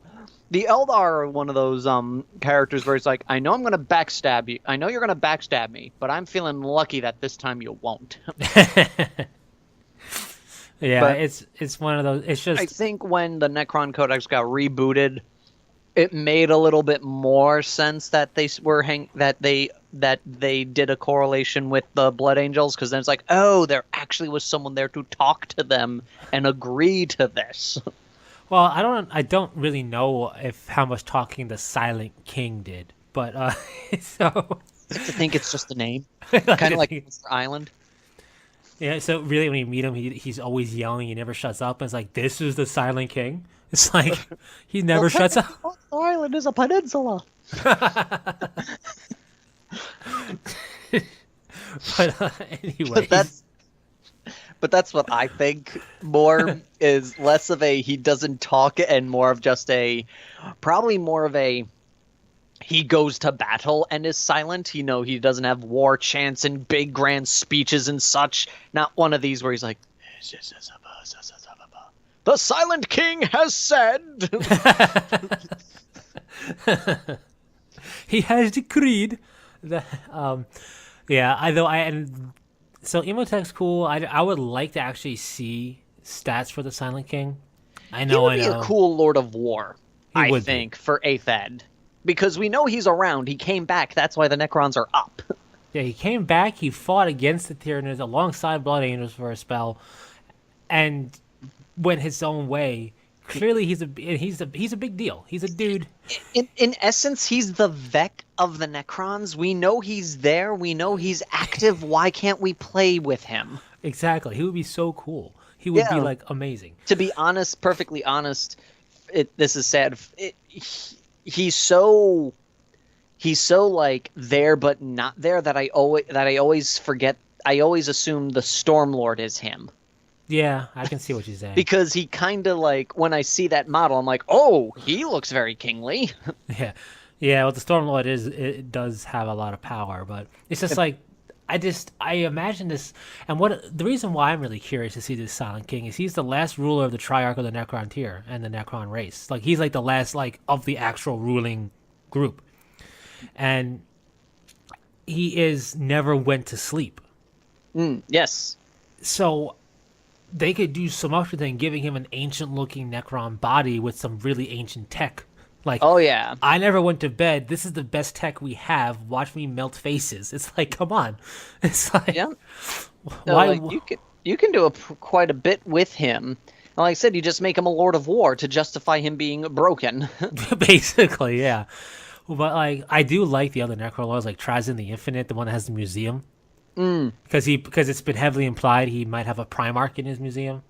the Eldar are one of those characters where it's like, I know I'm going to backstab you. I know you're going to backstab me, but I'm feeling lucky that this time you won't. Yeah, But it's one of those. It's just, I think when the Necron Codex got rebooted, it made a little bit more sense that they were that they did a correlation with the Blood Angels, because then it's like, oh, there actually was someone there to talk to them and agree to this. well, I don't really know how much talking the Silent King did, but so I think it's just a name, kind of like Monster Island. yeah. So really, when you meet him, he's always yelling. He never shuts up. And it's like, this is the Silent King. It's like he never shuts up. Monster Island is a peninsula. But anyway, But that's what I think more is less of a he doesn't talk and more of just probably more of a he goes to battle and is silent. You know, he doesn't have war chants and big grand speeches and such. Not one of these where he's like, the Silent King has said. he has decreed that. Yeah, so Emotech's cool. I would like to actually see stats for the Silent King. I know. He would be a cool Lord of War, I think, for 8th Ed. Because we know he's around. He came back. That's why the Necrons are up. Yeah, he came back. He fought against the Tyranids alongside Blood Angels for a spell. And went his own way. Clearly, he's a big deal. He's a dude. In essence, he's the Vec of the Necrons. We know he's there. We know he's active. Why can't we play with him? Exactly. He would be so cool. He would be like amazing. To be honest, perfectly honest, this is sad. He's so like there but not there that I always forget. I always assume the Stormlord is him. Yeah, I can see what you're saying. Because he kind of like, when I see that model, I'm like, oh, he looks very kingly. Yeah. Yeah, well, the Stormlord it does have a lot of power, but it's just like, I imagine this, and the reason why I'm really curious to see this Silent King is he's the last ruler of the Triarch of the Necron tier and the Necron race. Like, he's like the last, like, of the actual ruling group. And he never went to sleep. Yes. So they could do so much with him, giving him an ancient-looking Necron body with some really ancient tech. Like, oh yeah, I never went to bed. This is the best tech we have. Watch me melt faces. It's like, come on. It's like, yeah. Why? No, like, you can do quite a bit with him. And like I said, you just make him a Lord of War to justify him being broken. Basically, yeah. But like, I do like the other Necrolords, like Trazyn the Infinite, the one that has the museum. Because it's been heavily implied he might have a Primarch in his museum.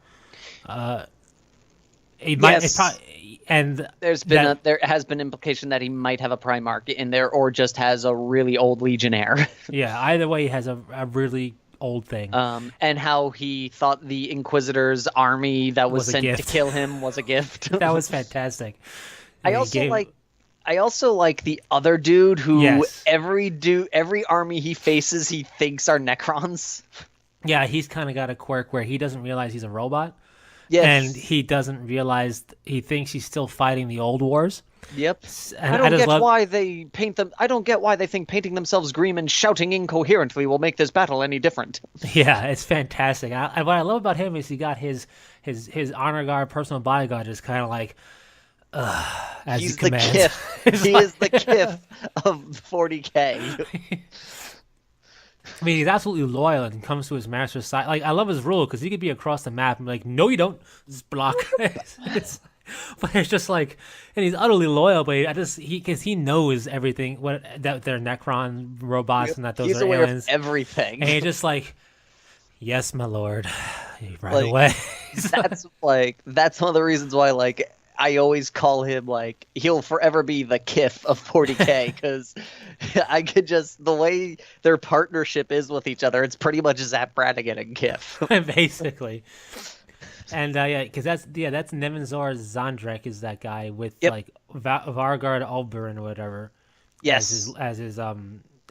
He might, yes. And there has been implication that he might have a Primarch in there, or just has a really old Legionnaire. Yeah, either way, he has a really old thing. And how he thought the Inquisitor's army that was sent to kill him was a gift. That was fantastic. I also like the other dude who every army he faces he thinks are Necrons. Yeah, he's kind of got a quirk where he doesn't realize he's a robot. Yes. And he doesn't realize, he thinks he's still fighting the old wars. Yep. And I don't get why they paint them. I don't get why they think painting themselves green and shouting incoherently will make this battle any different. Yeah, it's fantastic. What I love about him is he got his honor guard, personal bodyguard, just kind of like, as he's he the commands. Kif. He is the Kif of 40K. I mean, he's absolutely loyal and comes to his master's side. Like, I love his rule because he could be across the map and be like, no, you don't. Just block. But it's just like, and he's utterly loyal, but because he knows everything, that they're Necron robots and that those he's are aware aliens. Of everything. And he's just like, yes, my lord. Right away. That's one of the reasons why, like, I always call him, like, he'll forever be the Kif of 40K, because I could just, the way their partnership is with each other, it's pretty much Zap Brannigan and Kif. Basically. And, because that's Nevinzor Zandrek is that guy with, like, Vargard Alberin or whatever. Yes. As his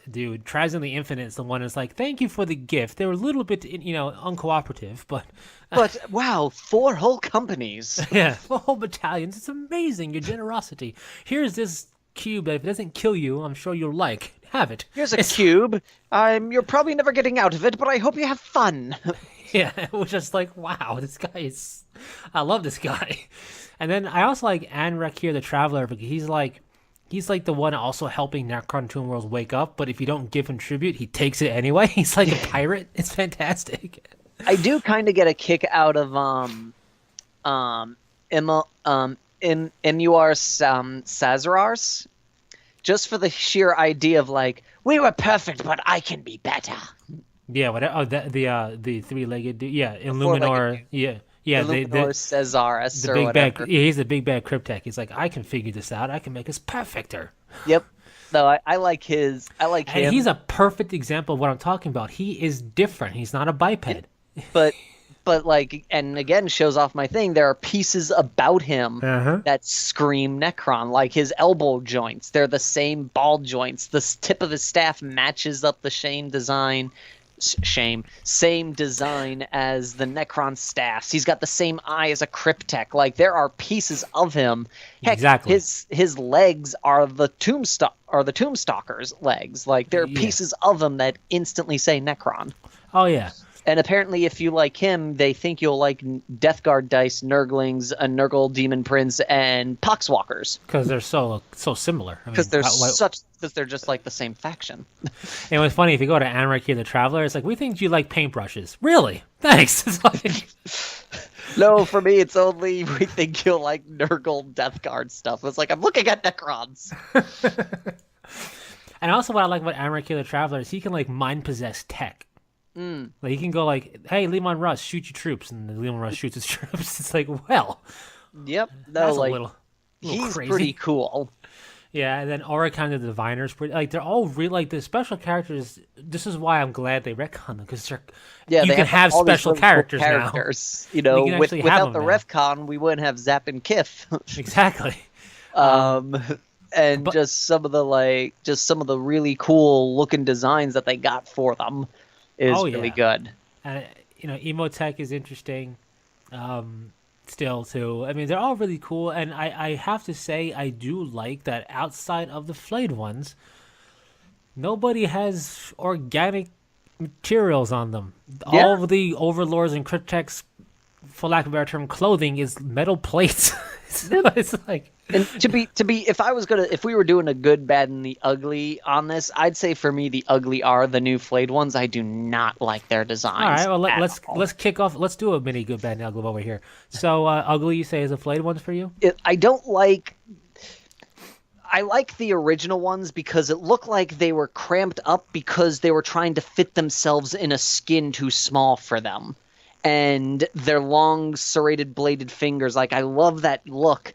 dude. Trazyn the Infinite is the one that's like, thank you for the gift. They were a little bit, uncooperative, but... But, wow, 4 whole companies. Yeah, 4 whole battalions. It's amazing, your generosity. Here's this cube that if it doesn't kill you, I'm sure you'll like. Have it. Here's a cube. You're probably never getting out of it, but I hope you have fun. Yeah, it was just like, wow, this guy is... I love this guy. And then I also like Anrek here, the Traveler, because he's like the one also helping Necron Tomb Worlds wake up, but if you don't give him tribute, he takes it anyway. He's like a pirate. It's fantastic. I do kind of get a kick out of MUR Sazrars, just for the sheer idea of like, we were perfect, but I can be better. Yeah, whatever. Oh, the 3-legged dude. Yeah, Illuminor. Yeah. Illuminor Caesaris or big whatever. Bad, he's the big bad Cryptek. He's like, I can figure this out. I can make us perfecter. Yep. No, I like his. I like him. And he's a perfect example of what I'm talking about. He is different. He's not a biped. But like, and again, shows off my thing. There are pieces about him that scream Necron, like his elbow joints. They're the same ball joints. The tip of his staff matches up the same design as the Necron staffs. He's got the same eye as a Cryptek. Like, there are pieces of him. Heck, exactly. His legs are the Tombstalker's legs. Like, there are pieces of him that instantly say Necron. Oh yeah. And apparently, if you like him, they think you'll like Death Guard Dice, Nurglings, a Nurgle Demon Prince, and Poxwalkers. Because they're so similar. Because they're just like the same faction. And what's funny, if you go to Anrek here, the Traveler, it's like, we think you like paintbrushes. Really? Thanks. It's like, No, for me, it's only we think you'll like Nurgle Death Guard stuff. It's like I'm looking at Necrons. And also, what I like about Amarok the Traveler is he can like mind possess tech. Mm. Like he can go like, "Hey, Lemon Russ, shoot your troops," and Lemon Russ shoots his troops. It's like, well, Yep. No, that's a like little he's crazy. pretty cool. Yeah, and then Orakan the Diviner's pretty like they're all really like the special characters. This is why I'm glad they retcon them because they're Yeah, you they can have all these special really cool characters now. characters. You You know, can actually have without them the now. RefCon, we wouldn't have Zap and Kif. Exactly. um, and but just some of the really cool looking designs that they got for them is oh really yeah, good. and Emotech is interesting. Still too. I mean, they're all really cool, and I have to say I do like that outside of the flayed ones, nobody has organic materials on them. Yeah. All of the overlords and cryptex, for lack of a better term, clothing is metal plates. So it's like And to be if we were doing a good, bad, and the ugly on this, I'd say for me the ugly are the new flayed ones. I do not like their designs. all right. Well, all. let's kick off. Let's do a mini good, bad, and ugly over here. So ugly, you say is a flayed ones for you? I don't like. I like the original ones because it looked like they were cramped up because they were trying to fit themselves in a skin too small for them. And their long, serrated, bladed fingers. Like, I love that look.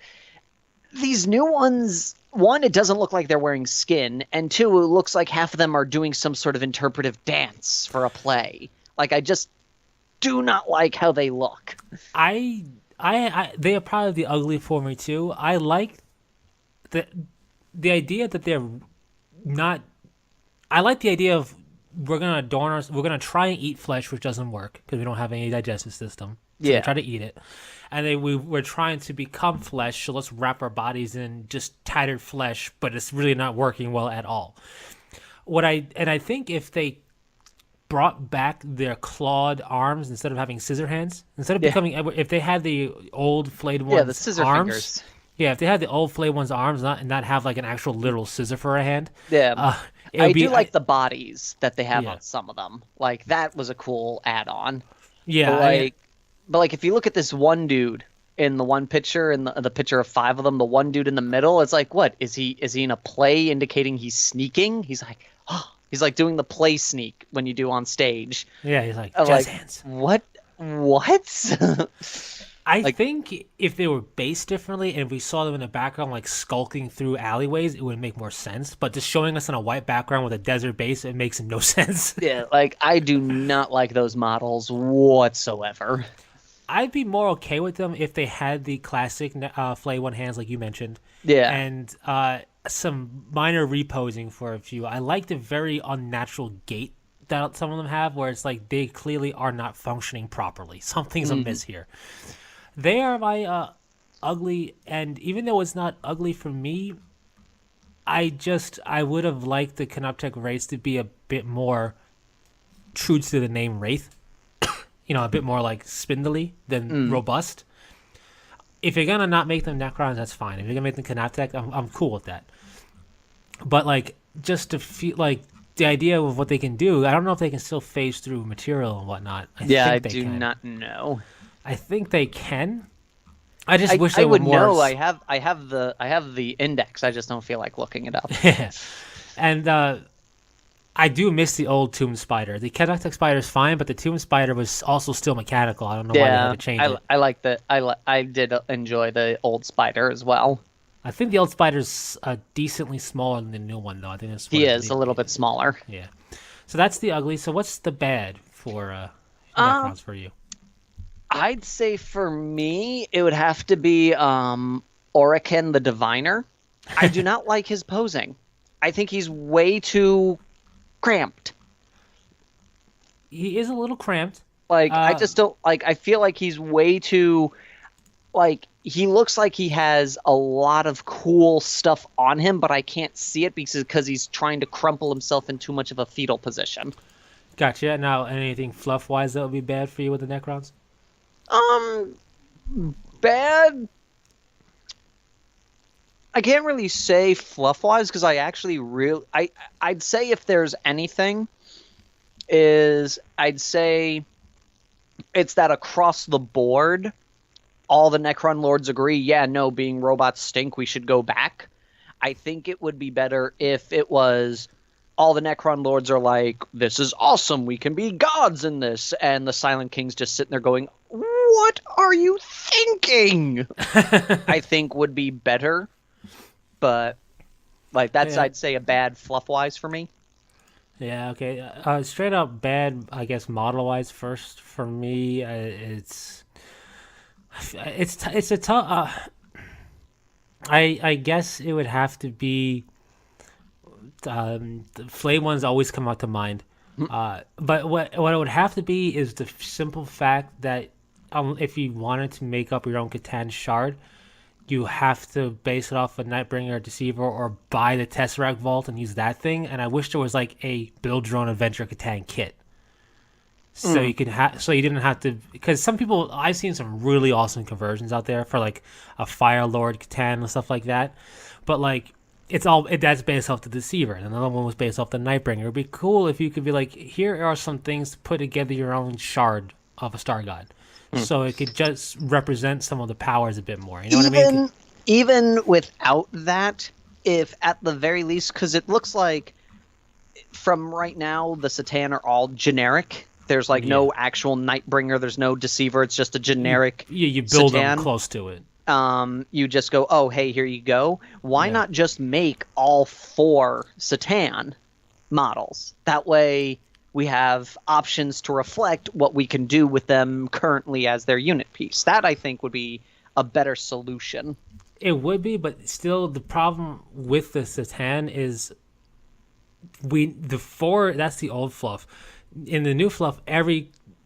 These new ones, one, it doesn't look like they're wearing skin. And two, it looks like half of them are doing some sort of interpretive dance for a play. Like, I just do not like how they look. They are probably the ugly for me too. I like the idea that they're not. I like the idea of we're gonna adorn us. We're gonna try and eat flesh, which doesn't work because we don't have any digestive system. So Yeah. we try to eat it, and then we're trying to become flesh. So let's wrap our bodies in just tattered flesh, but it's really not working well at all. I think if they brought back their clawed arms instead of having scissor hands, instead of Yeah. becoming, if they had the old flayed ones Yeah, the scissor arms, fingers. yeah, if they had the old flayed one's arms, not have like an actual literal scissor for a hand, Yeah. it would I be do like the bodies that they have Yeah. on some of them. Like, that was a cool add-on. yeah, But I mean, if you look at this one dude in the one picture, in the picture of five of them, the one dude in the middle, it's like, what is he in a play indicating he's sneaking? He's like, oh, he's like doing the play sneak when you do on stage. yeah, he's like I'm jazz like, hands. what? I like- think if they were based differently and we saw them in the background like skulking through alleyways, it would make more sense. But just showing us on a white background with a desert base, it makes no sense. Yeah, like, I do not like those models whatsoever. I'd be more okay with them if they had the classic flay one hands like you mentioned. Yeah. And some minor reposing for a few. I like the very unnatural gait that some of them have, where it's like they clearly are not functioning properly. Something's amiss here. They are my ugly, and even though it's not ugly for me, I would have liked the Canoptech Wraiths to be a bit more true to the name Wraith. A bit more like spindly than robust. If you're gonna not make them Necrons, that's fine. If you're gonna make them Canoptech, I'm cool with that. But like, just to feel like the idea of what they can do, I don't know if they can still phase through material and whatnot. I do can. not know. I think they can. I just wish I they would were more. know. I have the index. I just don't feel like looking it up. Yeah. And I do miss the old Tomb Spider. The Canoptech Spider is fine, but the Tomb Spider was also still mechanical. I don't know why they had to change it. I like the I did enjoy the old spider as well. I think the old Spider's decently smaller than the new one, though. I think it's He is a little bit smaller. Yeah. So that's the ugly. So what's the bad for Necrons for you? I'd say for me, it would have to be Orakan the Diviner. I do not like his posing. I think he's way too cramped. He is a little cramped. Like, I just don't like. I feel like he's way too. Like, he looks like he has a lot of cool stuff on him, but I can't see it because he's trying to crumple himself in too much of a fetal position. Gotcha. Now, anything fluff-wise that would be bad for you with the Necrons? Bad. I can't really say fluff-wise because I actually I'd say if there's anything, I'd say it's that across the board all the Necron lords agree, yeah, no, being robots stink, we should go back. I think it would be better if it was all the Necron lords are like, this is awesome, we can be gods in this, and the Silent King's just sitting there going, what are you thinking? I think would be better, but like that's Yeah. I'd say a bad fluff wise for me. Yeah, okay. Straight up bad, I guess, model wise first for me. It's a tough. I guess it would have to be. The Flame ones always come out to mind. But what it would have to be is the simple fact that if you wanted to make up your own Catan shard, you have to base it off a Nightbringer or Deceiver or buy the Tesseract Vault and use that thing. And I wish there was like a build your own Adventure Catan kit. So you can so you didn't have to, because some people, I've seen some really awesome conversions out there for like a Fire Lord Catan and stuff like that. But like that's based off the Deceiver, and another one was based off the Nightbringer. It'd be cool if you could be like, here are some things to put together your own shard of a Star God, so it could just represent some of the powers a bit more. You know what I mean? Even without that, if at the very least, because it looks like from right now the Satan are all generic. There's like no actual Nightbringer. There's no Deceiver. It's just a generic. You build Satan. them close to it. You just go, oh, hey, here you go. Why not just make all 4 Satan models? That way we have options to reflect what we can do with them currently as their unit piece. That, I think, would be a better solution. It would be, but still the problem with the Satan is that's the old fluff. In the new fluff,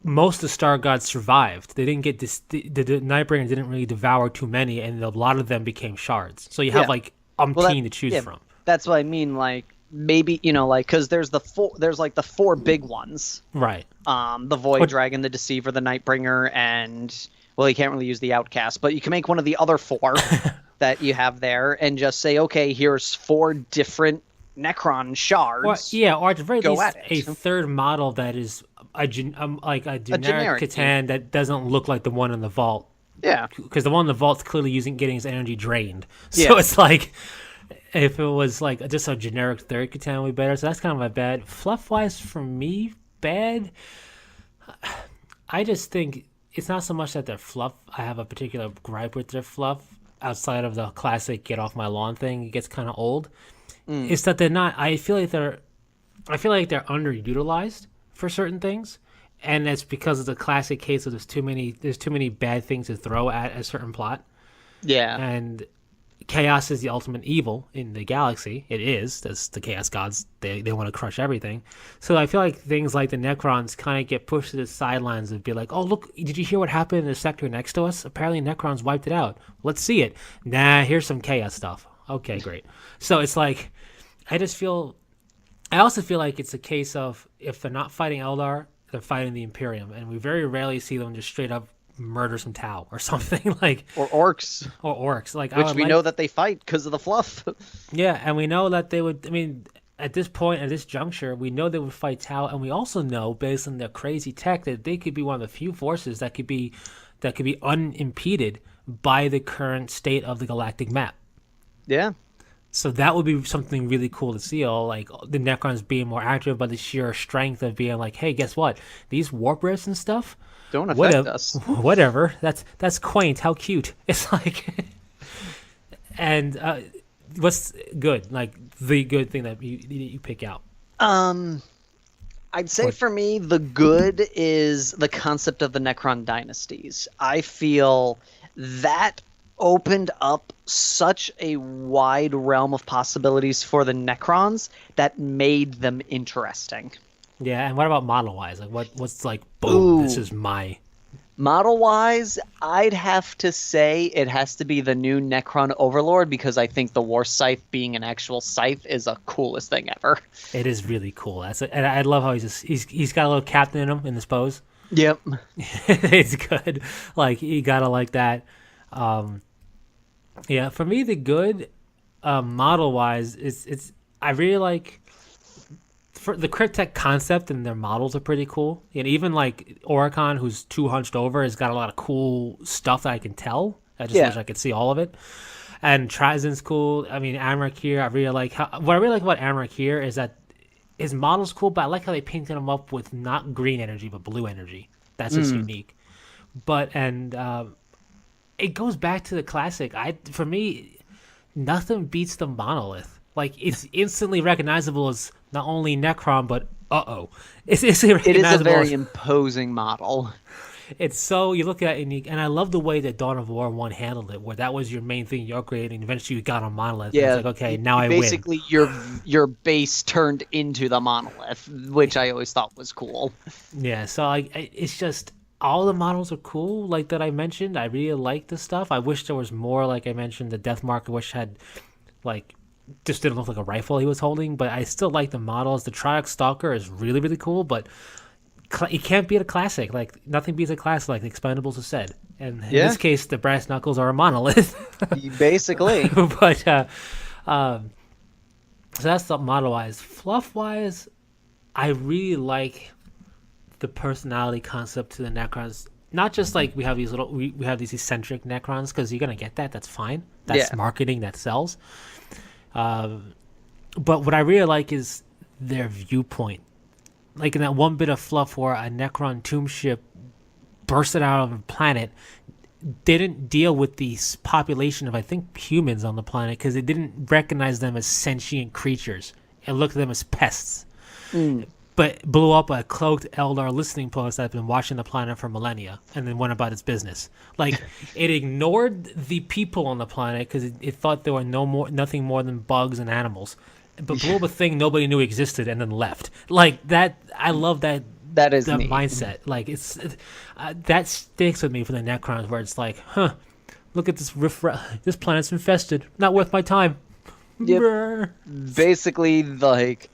most of the Star Gods survived. They didn't get the Nightbringer didn't really devour too many, and a lot of them became shards. So you have like umpteen to choose from. That's what I mean. Like maybe like because there's the 4 big ones, right? The Void Dragon, the Deceiver, the Nightbringer, and well, you can't really use the Outcast, but you can make one of the other 4 that you have there, and just say, okay, here's 4 different Necron shards. Or at the very least, a third model that is like a generic Catan that doesn't look like the one in the vault. Yeah, because the one in the vault's clearly getting his energy drained. So it's like, if it was like just a generic third Catan would be better. So that's kind of my bad. Fluff wise, for me, bad. I just think it's not so much that they're fluff. I have a particular gripe with their fluff outside of the classic "get off my lawn" thing. It gets kind of old. It's that they're not. I feel like they're underutilized for certain things, and that's because of the classic case of there's too many bad things to throw at a certain plot. Yeah, and chaos is the ultimate evil in the galaxy. It is. That's the chaos gods. They want to crush everything. So I feel like things like the Necrons kind of get pushed to the sidelines and be like, oh, look, did you hear what happened in the sector next to us? Apparently Necrons wiped it out. Let's see it. Nah, here's some chaos stuff. Okay, great. So it's like, I also feel like it's a case of, if they're not fighting Eldar, they're fighting the Imperium, and we very rarely see them just straight up murder some Tau or something like, or orcs, like, which we know that they fight because of the fluff. Yeah, and we know that they would. I mean, at this point, at this juncture, we know they would fight Tau, and we also know, based on their crazy tech, that they could be one of the few forces that could be unimpeded by the current state of the galactic map. Yeah. So that would be something really cool to see, all like the Necrons being more active by the sheer strength of being like, hey, guess what? These warp rifts and stuff don't affect us. Whatever. That's quaint. How cute. It's like, and what's good? Like the good thing that you pick out. I'd say for me, the good is the concept of the Necron dynasties. I feel that opened up such a wide realm of possibilities for the Necrons that made them interesting. Yeah, and what about model-wise? Like, what's like, boom, this is my... Model-wise, I'd have to say it has to be the new Necron Overlord, because I think the War Scythe being an actual scythe is the coolest thing ever. It is really cool. And I love how he's got a little captain in him in this pose. Yep. It's good. Like, you gotta like that. Yeah, for me, the good model-wise, I really like for the Cryptek concept and their models are pretty cool. And even like Oricon, who's too hunched over, has got a lot of cool stuff that I can tell. I just wish I could see all of it. And Trizen's cool. I mean, Amrak here, I really like what I really like about Amrak here is that his model's cool, but I like how they painted him up with not green energy but blue energy. That's just unique. But it goes back to the classic. For me, nothing beats the monolith. Like, it's instantly recognizable as not only Necron, but it's instantly recognizable. It is a very imposing model. It's so, you look at it, and I love the way that Dawn of War 1 handled it, where that was your main thing you're upgrading, and eventually you got a monolith. Yeah, it's like, okay, now I win. Basically, your base turned into the monolith, which I always thought was cool. Yeah, so it's just, all the models are cool, like that I mentioned. I really like the stuff. I wish there was more, like I mentioned, the Death Mark, I wish had, like, just didn't look like a rifle he was holding, but I still like the models. The Triarch Stalker is really, really cool, but it can't beat a classic. Like, nothing beats a classic, like the Expendables have said. And in this case, the brass knuckles are a monolith. Basically. But, so that's the model-wise. Fluff-wise, I really like the personality concept to the Necrons. Not just like we have these we have these eccentric Necrons, because you're gonna get that. That's fine. That's marketing that sells. But what I really like is their viewpoint. Like in that one bit of fluff where a Necron tomb ship bursted out of a planet, didn't deal with the population of, I think, humans on the planet, because it didn't recognize them as sentient creatures. It looked at them as pests. But blew up a cloaked Eldar listening post that had been watching the planet for millennia, and then went about its business. Like, it ignored the people on the planet because it thought there were nothing more than bugs and animals, but blew up a thing nobody knew existed and then left. Like that, I love that. That is that neat. mindset. Like that sticks with me for the Necrons, where it's like, look at this this planet's infested. Not worth my time. Yep. Basically, like,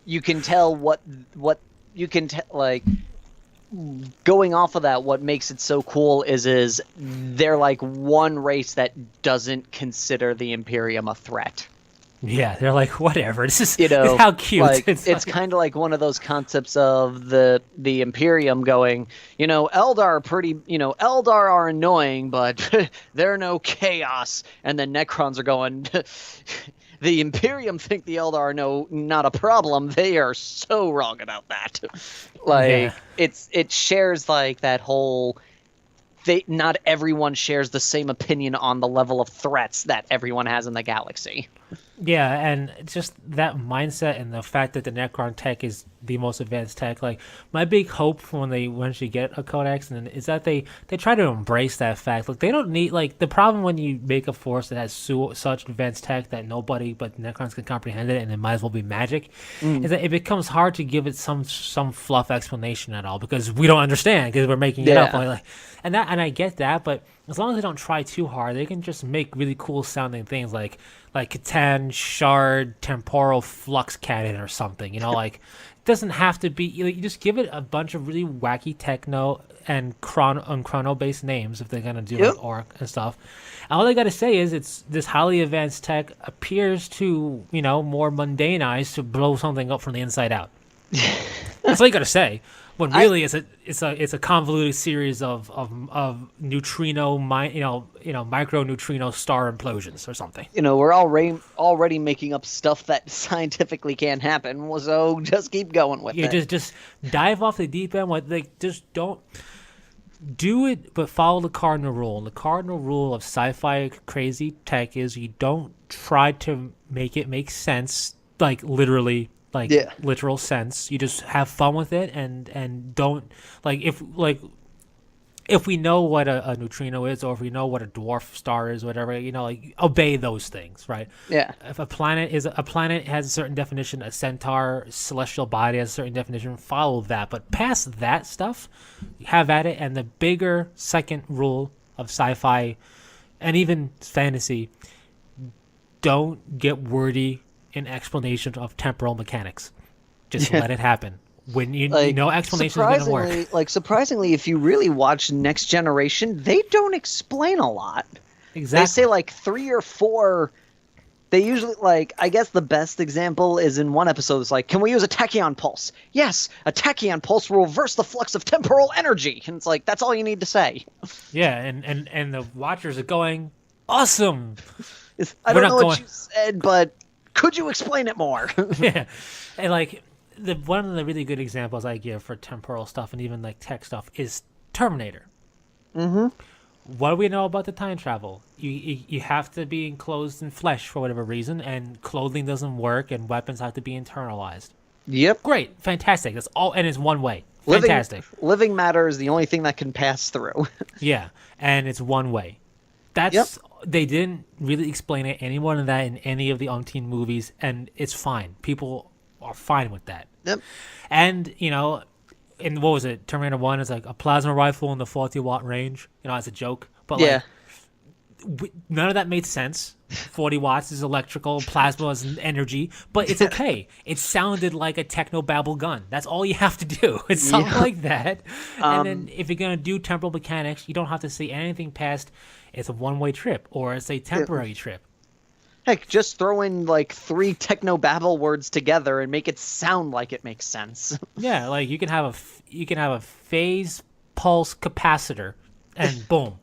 you can tell what you can like. Going off of that, what makes it so cool is they're like one race that doesn't consider the Imperium a threat. Yeah, they're like, whatever. This is, how cute. Like, it's kind of like one of those concepts of the Imperium going, Eldar are annoying, but they're no chaos. And then Necrons are going, the Imperium think the Eldar are not a problem. They are so wrong about that. Like, it shares like that whole... not everyone shares the same opinion on the level of threats that everyone has in the galaxy. Yeah, and just that mindset and the fact that the Necron tech is the most advanced tech. Like, my big hope when they eventually get a Codex is that they try to embrace that fact. Like, they don't need, like, the problem when you make a force that has such advanced tech that nobody but Necrons can comprehend it, and it might as well be magic, is that it becomes hard to give it some fluff explanation at all, because we don't understand, because we're making it up. And I get that, but as long as they don't try too hard, they can just make really cool sounding things like Catan, Shard, Temporal Flux Cannon or something. Like, it doesn't have to be. You just give it a bunch of really wacky techno and chrono based names if they're gonna do like Orc and stuff. And all they gotta say is it's this highly advanced tech appears to more mundane eyes to blow something up from the inside out. That's all you gotta say. When really it's a convoluted series of neutrino micro neutrino star implosions or something. We're already making up stuff that scientifically can't happen, so just keep going with it. Just dive off the deep end. Just don't do it, but follow the cardinal rule. And the cardinal rule of sci-fi crazy tech is you don't try to make it make sense, like literally. Literal sense. You just have fun with it, and don't if we know what a neutrino is, or if we know what a dwarf star is, whatever, obey those things, right? Yeah. If a planet has a certain definition, a centaur celestial body has a certain definition, follow that. But past that stuff, have at it. And the bigger second rule of sci-fi and even fantasy, don't get wordy in explanation of temporal mechanics. Just let it happen. When no explanation is going to work. Surprisingly, if you really watch Next Generation, they don't explain a lot. Exactly. They say 3 or 4 They usually, like, I guess the best example is in one episode. It's like, can we use a tachyon pulse? Yes, a tachyon pulse will reverse the flux of temporal energy. And it's like, that's all you need to say. Yeah, and the watchers are going, awesome. I We're don't not know going. what you said, but could you explain it more? Yeah, and like one of the really good examples I give for temporal stuff and even like tech stuff is Terminator. Mm-hmm. What do we know about the time travel? You have to be enclosed in flesh for whatever reason, and clothing doesn't work, and weapons have to be internalized. Yep. Great, fantastic. That's all, and it's one way. Living, Fantastic. living matter is the only thing that can pass through. Yeah, and it's one way. That's They didn't really explain it any more than that in any of the umpteen movies, and it's fine. People are fine with that. Yep. And in what was it? Terminator 1 is like a plasma rifle in the 40-watt range, as a joke. But Yeah. none of that made sense. 40 watts is electrical, plasma is energy, but it's okay. It sounded like a technobabble gun. That's all you have to do. It's something like that. And then if you're going to do temporal mechanics, you don't have to say anything past it's a one-way trip or it's a temporary trip. Heck, just throw in like 3 technobabble words together and make it sound like it makes sense. Yeah, like you can have a phase pulse capacitor, and boom,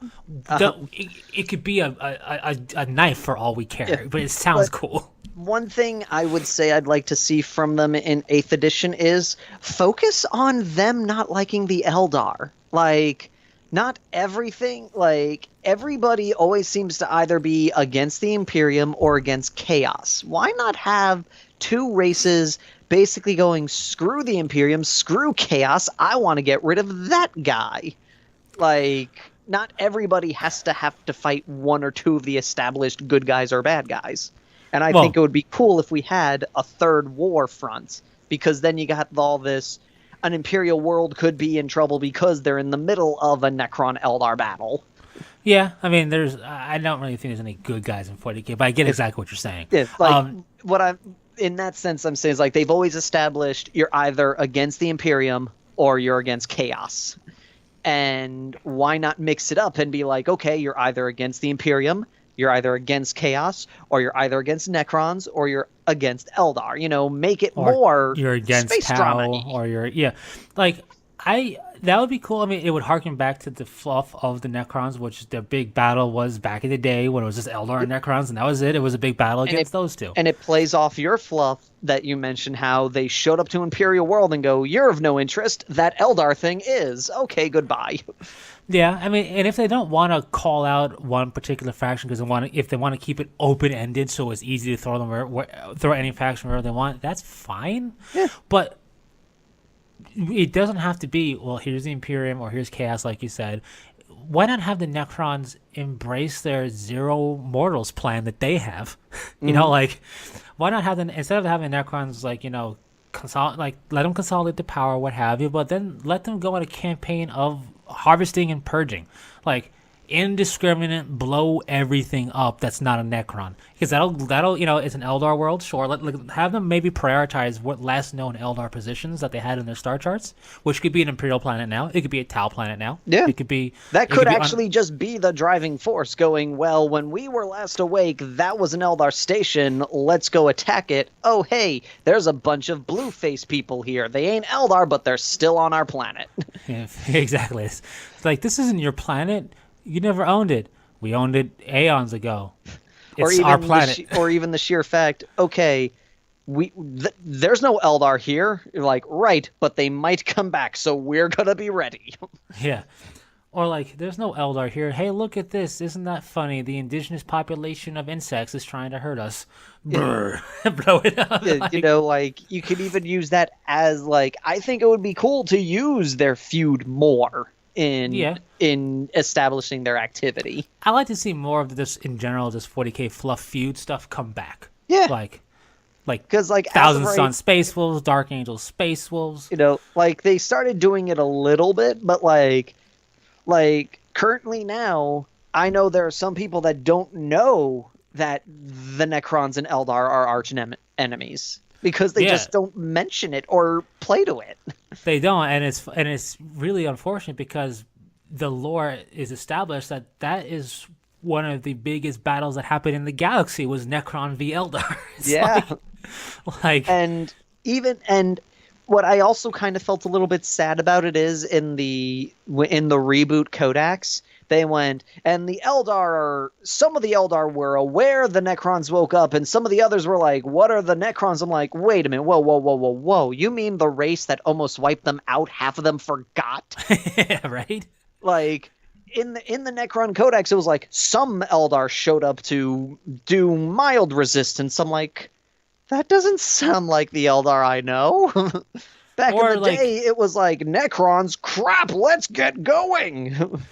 it could be a knife for all we care, but it sounds cool. One thing I would say I'd like to see from them in 8th edition is focus on them not liking the Eldar. Like, not everything, like, everybody always seems to either be against the Imperium or against Chaos. Why not have 2 races basically going, screw the Imperium, screw Chaos, I want to get rid of that guy? Like, not everybody has to fight 1 or 2 of the established good guys or bad guys. And I think it would be cool if we had a 3rd war front, because then you got all this, an Imperial world could be in trouble because they're in the middle of a Necron Eldar battle. Yeah, I mean, I don't really think there's any good guys in 40K, but I get exactly what you're saying. Yeah, like, what I'm, in that sense, I'm saying is like they've always established you're either against the Imperium or you're against Chaos. And why not mix it up and be like, okay, you're either against the Imperium, you're either against Chaos, or you're either against Necrons, or you're against Eldar. Make it more you're against space Tau, drama-y. or that would be cool. I mean, it would harken back to the fluff of the Necrons, which the big battle was back in the day when it was just Eldar and Necrons, and that was it. It was a big battle against those two. And it plays off your fluff that you mentioned, how they showed up to Imperial World and go, you're of no interest, that Eldar thing is. Okay, goodbye. Yeah, I mean, and if they don't want to call out one particular faction because if they want to keep it open-ended so it's easy to throw any faction wherever they want, that's fine. Yeah. But it doesn't have to be, well, here's the Imperium or here's Chaos, like you said. Why not have the Necrons embrace their zero mortals plan that they have? Why not have them, instead of having Necrons, let them consolidate the power, what have you, but then let them go on a campaign of harvesting and purging. Like, indiscriminate, blow everything up that's not a Necron, because that'll it's an Eldar world, sure. Have them maybe prioritize what less known Eldar positions that they had in their star charts, which could be an Imperial planet now, it could be a Tau planet now, yeah, it could be actually just be the driving force going, well, when we were last awake that was an Eldar station, let's go attack it. Oh hey, there's a bunch of blue face people here, they ain't Eldar but they're still on our planet. Yeah, exactly. It's like, this isn't your planet. You never owned it. We owned it aeons ago. It's our planet. Or even the sheer fact, okay, there's no Eldar here. You're like, right, but they might come back, so we're gonna be ready. Yeah. Or like, there's no Eldar here. Hey, look at this. Isn't that funny? The indigenous population of insects is trying to hurt us. Brr. Blow it up. You could even use that as, like, I think it would be cool to use their feud more in establishing their activity. I like to see more of this in general, this 40K fluff feud stuff come back. Yeah. Because Thousand Sun Space Wolves, Dark Angel Space Wolves. They started doing it a little bit, but like currently now, I know there are some people that don't know that the Necrons and Eldar are arch enemies because they just don't mention it or play to it. They don't, and it's really unfortunate because the lore is established that is one of the biggest battles that happened in the galaxy was Necron v Eldar. It's Yeah. like And and what I also kind of felt a little bit sad about it is in the reboot Codex, they went, and some of the Eldar were aware the Necrons woke up, and some of the others were like, what are the Necrons? I'm like, wait a minute, whoa, whoa, whoa, whoa, whoa. You mean the race that almost wiped them out, half of them forgot? yeah, right? Like, in the Necron Codex, it was like some Eldar showed up to do mild resistance. I'm like, that doesn't sound like the Eldar I know. Back in Or the like day, it was like, Necrons, crap, let's get going.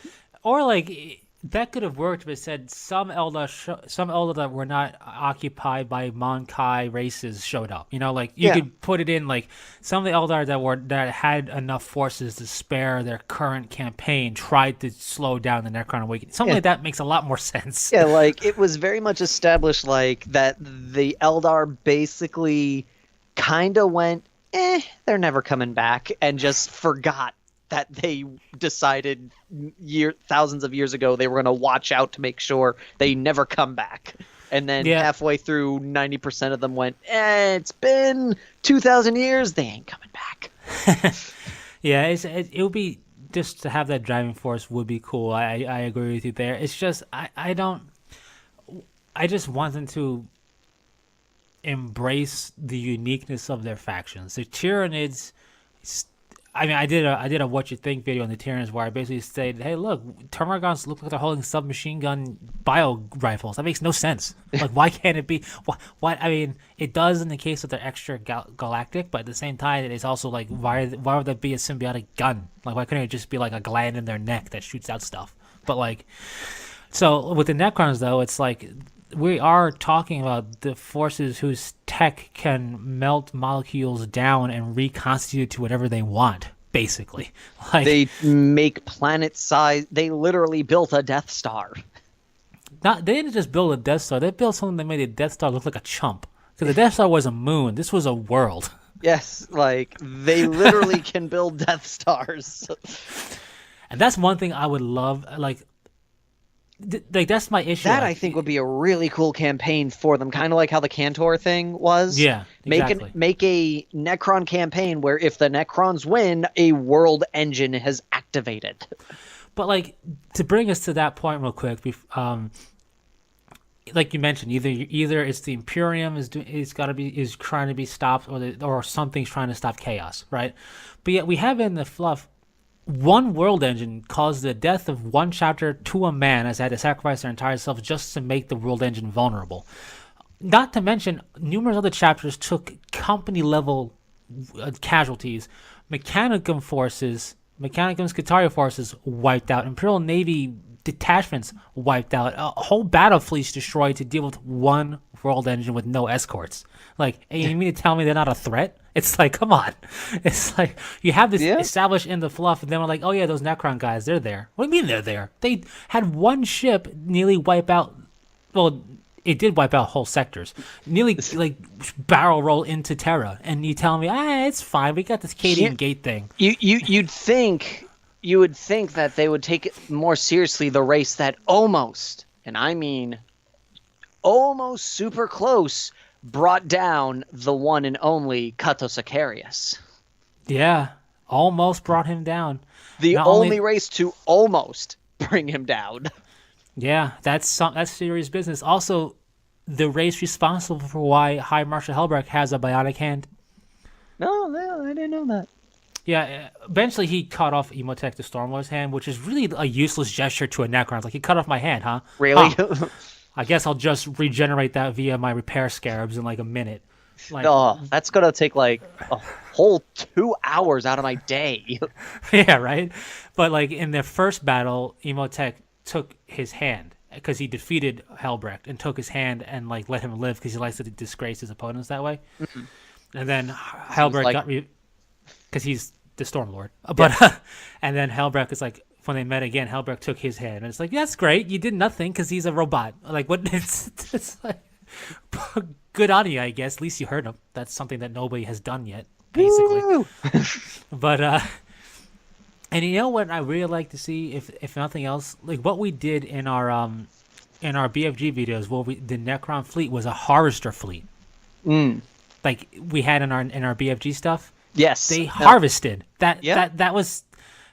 or like that could have worked, but it said some Eldar that were not occupied by Monkai races showed up. You know, like you Yeah. could put it in like some of the Eldar that had enough forces to spare their current campaign tried to slow down the Necron awakening. Something Yeah. like that makes a lot more sense. Yeah, like, it was very much established, like, that the Eldar basically kind of went, they're never coming back, and just forgot that they decided thousands of years ago they were going to watch out to make sure they never come back. And then Yeah. halfway through, 90% of them went, it's been 2,000 years, they ain't coming back. Yeah, it would be just to have that driving force would be cool. I agree with you there. It's just I just want them to embrace the uniqueness of their factions. The Tyranids, I mean, I did a what you think video on the Tyranids where I basically said, hey, look, Termagants look like they're holding submachine gun bio rifles. That makes no sense. Like, why can't it be? Why? I mean, it does in the case that they're extra galactic, but at the same time, it's also like, why would that be a symbiotic gun? Like, why couldn't it just be like a gland in their neck that shoots out stuff? But like, so with the Necrons though, it's like we are talking about the forces whose tech can melt molecules down and reconstitute to whatever they want, basically. Like They make planet size. They literally built a Death Star. they didn't just build a Death Star; they built something that made the Death Star look like a chump. Because the Death Star was a moon. This was a world. Yes, like, they literally can build Death Stars. And that's one thing I would love. Like that's my issue. That, I think, would be a really cool campaign for them, kind of like how the Cantor thing was. Yeah, exactly. Make a Necron campaign where if the Necrons win, a world engine has activated. But like to bring us to that point real quick, like you mentioned, either it's the Imperium is trying to be stopped, or something's trying to stop chaos, right? But yet we have in the fluff one world engine caused the death of one chapter to a man as they had to sacrifice their entire self just to make the world engine vulnerable. Not to mention, numerous other chapters took company level casualties. Mechanicum Skitaria forces wiped out. Imperial Navy detachments wiped out. A whole battle fleet's destroyed to deal with one world engine with no escorts. Like, you mean to tell me they're not a threat? It's like, come on. It's like, you have this established in the fluff, and then we're like, oh yeah, those Necron guys, they're there. What do you mean they're there? They had one ship nearly wipe out, well, it did wipe out whole sectors. Nearly, like, barrel roll into Terra, and you tell me, it's fine, we got this Cadian Gate thing. You would think that they would take it more seriously, the race that almost, and I mean almost super close, brought down the one and only Kato Sicarius. Yeah, almost brought him down. The only race to almost bring him down. Yeah, that's serious business. Also, the race responsible for why High Marshal Helbrecht has a bionic hand. No, I didn't know that. Yeah, eventually he cut off Emotech the Stormlord's hand, which is really a useless gesture to a Necron. It's like, he cut off my hand, huh? Really? Huh. I guess I'll just regenerate that via my repair scarabs in like a minute. Like, oh, that's gonna take like a whole 2 hours out of my day. yeah, right? But like in the first battle, Emotech took his hand because he defeated Helbrecht and took his hand and like let him live because he likes to disgrace his opponents that way. Mm-hmm. And then Helbrecht got because he's the Stormlord. But and then Helbrecht is like, when they met again, Helbrecht took his hand, and it's like, that's great. You did nothing because he's a robot. Like, what? It's like, good on you, I guess. At least you hurt him. That's something that nobody has done yet, basically. But and you know what I really like to see, if nothing else, like what we did in our in our BFG videos, the Necron fleet was a harvester fleet. Mm. Like we had in our BFG stuff. Yes. They No. harvested. Yeah. That was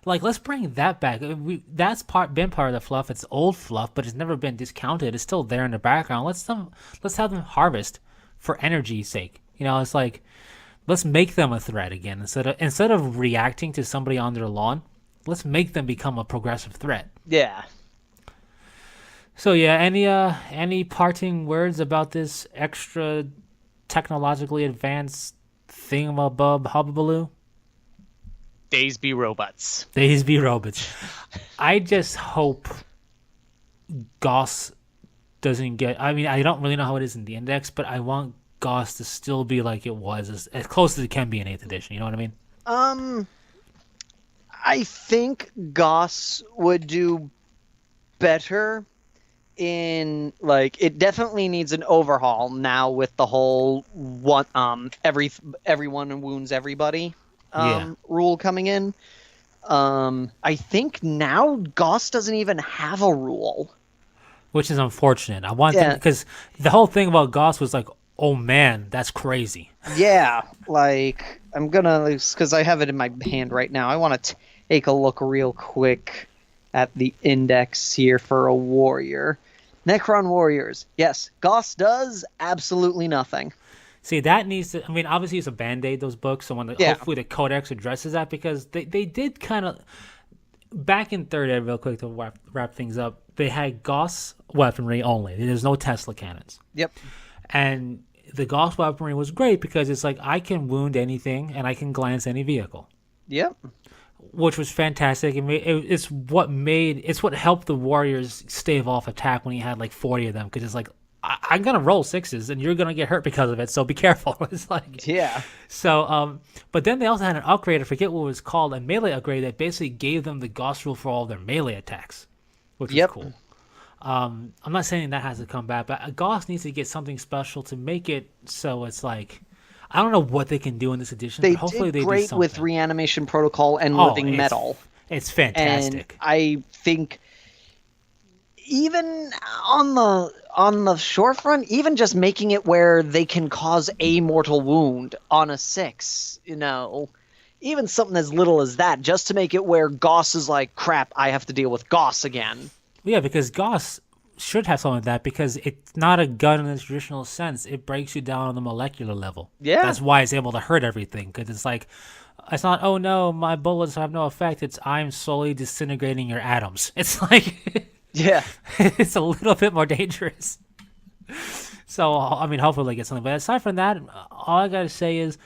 like, let's bring that back. That's been part of the fluff. It's old fluff, but it's never been discounted. It's still there in the background. Let's have them harvest for energy's sake. It's like, let's make them a threat again instead of reacting to somebody on their lawn. Let's make them become a progressive threat. Yeah. So yeah, any parting words about this extra technologically advanced thingamabob hubbaloo? Days be robots. These be robots. I just hope Goss doesn't get. I mean, I don't really know how it is in the index, but I want Goss to still be like it was, as close as it can be in 8th edition. You know what I mean? I think Goss would do better in, like, it definitely needs an overhaul now with the whole everyone wounds everybody rule coming in. I think now Goss doesn't even have a rule, Which is unfortunate. I want them, because the whole thing about Goss was like, oh man, that's crazy. Yeah, like, I'm gonna, because I have it in my hand right now, I want to take a look real quick at the index here for a warrior. Necron warriors. Yes, Goss does absolutely nothing. See, that needs to. I mean, obviously, it's a band-aid, those books. So hopefully the Codex addresses that, because they did kind of back in 3rd Ed, real quick to wrap things up. They had Goss weaponry only. There's no Tesla cannons. Yep. And the Goss weaponry was great because it's like, I can wound anything and I can glance any vehicle. Yep. Which was fantastic. It's what helped the Warriors stave off attack when he had like 40 of them, because it's like, I'm gonna roll 6s and you're gonna get hurt because of it, so be careful. It's like, yeah. So but then they also had an upgrade, I forget what it was called, a melee upgrade that basically gave them the Goss rule for all their melee attacks, which was cool. I'm not saying that has to come back, but Goss needs to get something special to make it so it's like, I don't know what they can do in this edition, but hopefully they do something. They did great with Reanimation Protocol and Living Metal. It's fantastic. And I think even on the shorefront, even just making it where they can cause a mortal wound on a 6, even something as little as that, just to make it where Goss is like, crap, I have to deal with Goss again. Yeah, because Goss should have something like that, because it's not a gun in the traditional sense. It breaks you down on the molecular level. Yeah. That's why it's able to hurt everything, because it's like, it's not, oh no, my bullets have no effect. It's, I'm slowly disintegrating your atoms. It's like... Yeah. It's a little bit more dangerous. So, I mean, hopefully they get something. But aside from that, all I got to say is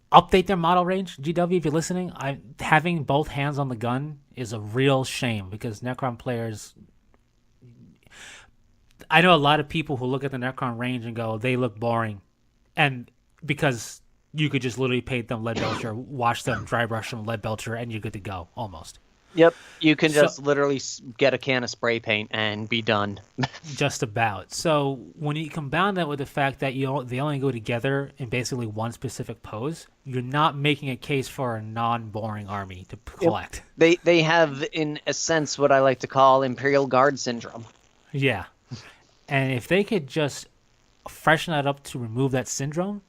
update their model range. GW, if you're listening, having both hands on the gun is a real shame, because Necron players... I know a lot of people who look at the Necron range and go, they look boring. And because you could just literally paint them lead belcher, wash them, dry brush them lead belcher, and you're good to go, almost. Yep, you can just literally get a can of spray paint and be done. Just about. So when you combine that with the fact that they only go together in basically one specific pose, you're not making a case for a non-boring army to collect. Yep. They have, in a sense, what I like to call Imperial Guard syndrome. Yeah. And if they could just freshen that up to remove that syndrome,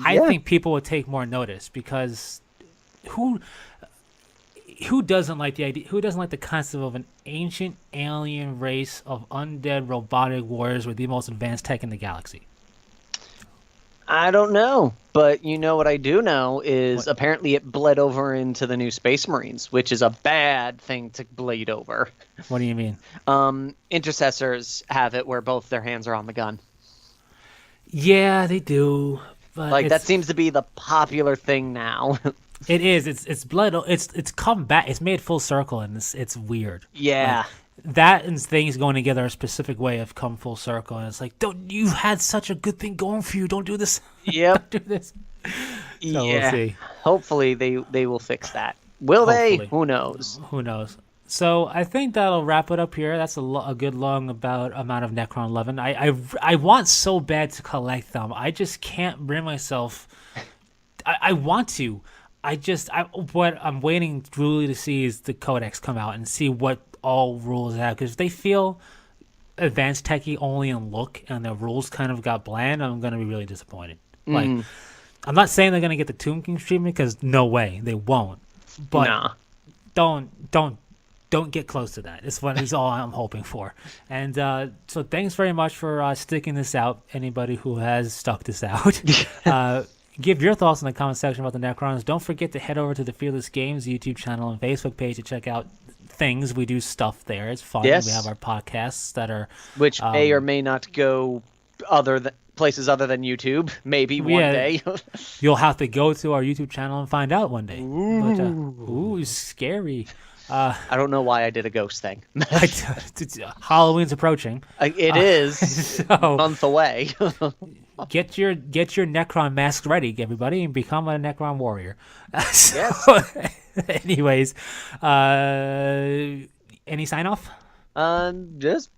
I think people would take more notice, because who doesn't like the idea? Who doesn't like the concept of an ancient alien race of undead robotic warriors with the most advanced tech in the galaxy? I don't know, but you know what I do know is apparently it bled over into the new Space Marines, which is a bad thing to bleed over. What do you mean? Intercessors have it where both their hands are on the gun. Yeah, they do. But that seems to be the popular thing now. It is. It's blood. It's come back. It's made full circle, and it's weird. Yeah. That and things going together a specific way have come full circle, and it's like, you had such a good thing going for you. Don't do this. Yep. Don't do this. So we'll see. Hopefully they will fix that. Will they? Who knows? Who knows? So I think that'll wrap it up here. That's a good long amount of Necron 11. I want so bad to collect them. I just can't bring myself. I want to. What I'm waiting really to see is the Codex come out and see what all rules have, because if they feel advanced techie only in look and the rules kind of got bland, I'm gonna be really disappointed. Like, I'm not saying they're gonna get the Tomb King treatment, because no way they won't. But Nah. don't get close to that. It's what is all I'm hoping for. And so thanks very much for sticking this out. Anybody who has stuck this out, give your thoughts in the comment section about the Necrons. Don't forget to head over to the Fearless Games YouTube channel and Facebook page to check out things. We do stuff there. It's fun. Yes. We have our podcasts that are Which may or may not go places other than YouTube. Maybe one day. You'll have to go to our YouTube channel and find out one day. Ooh, scary. I don't know why I did a ghost thing. Halloween's approaching. It is so a month away. get your Necron mask ready, everybody, and become a Necron warrior. Anyways, any sign off? Just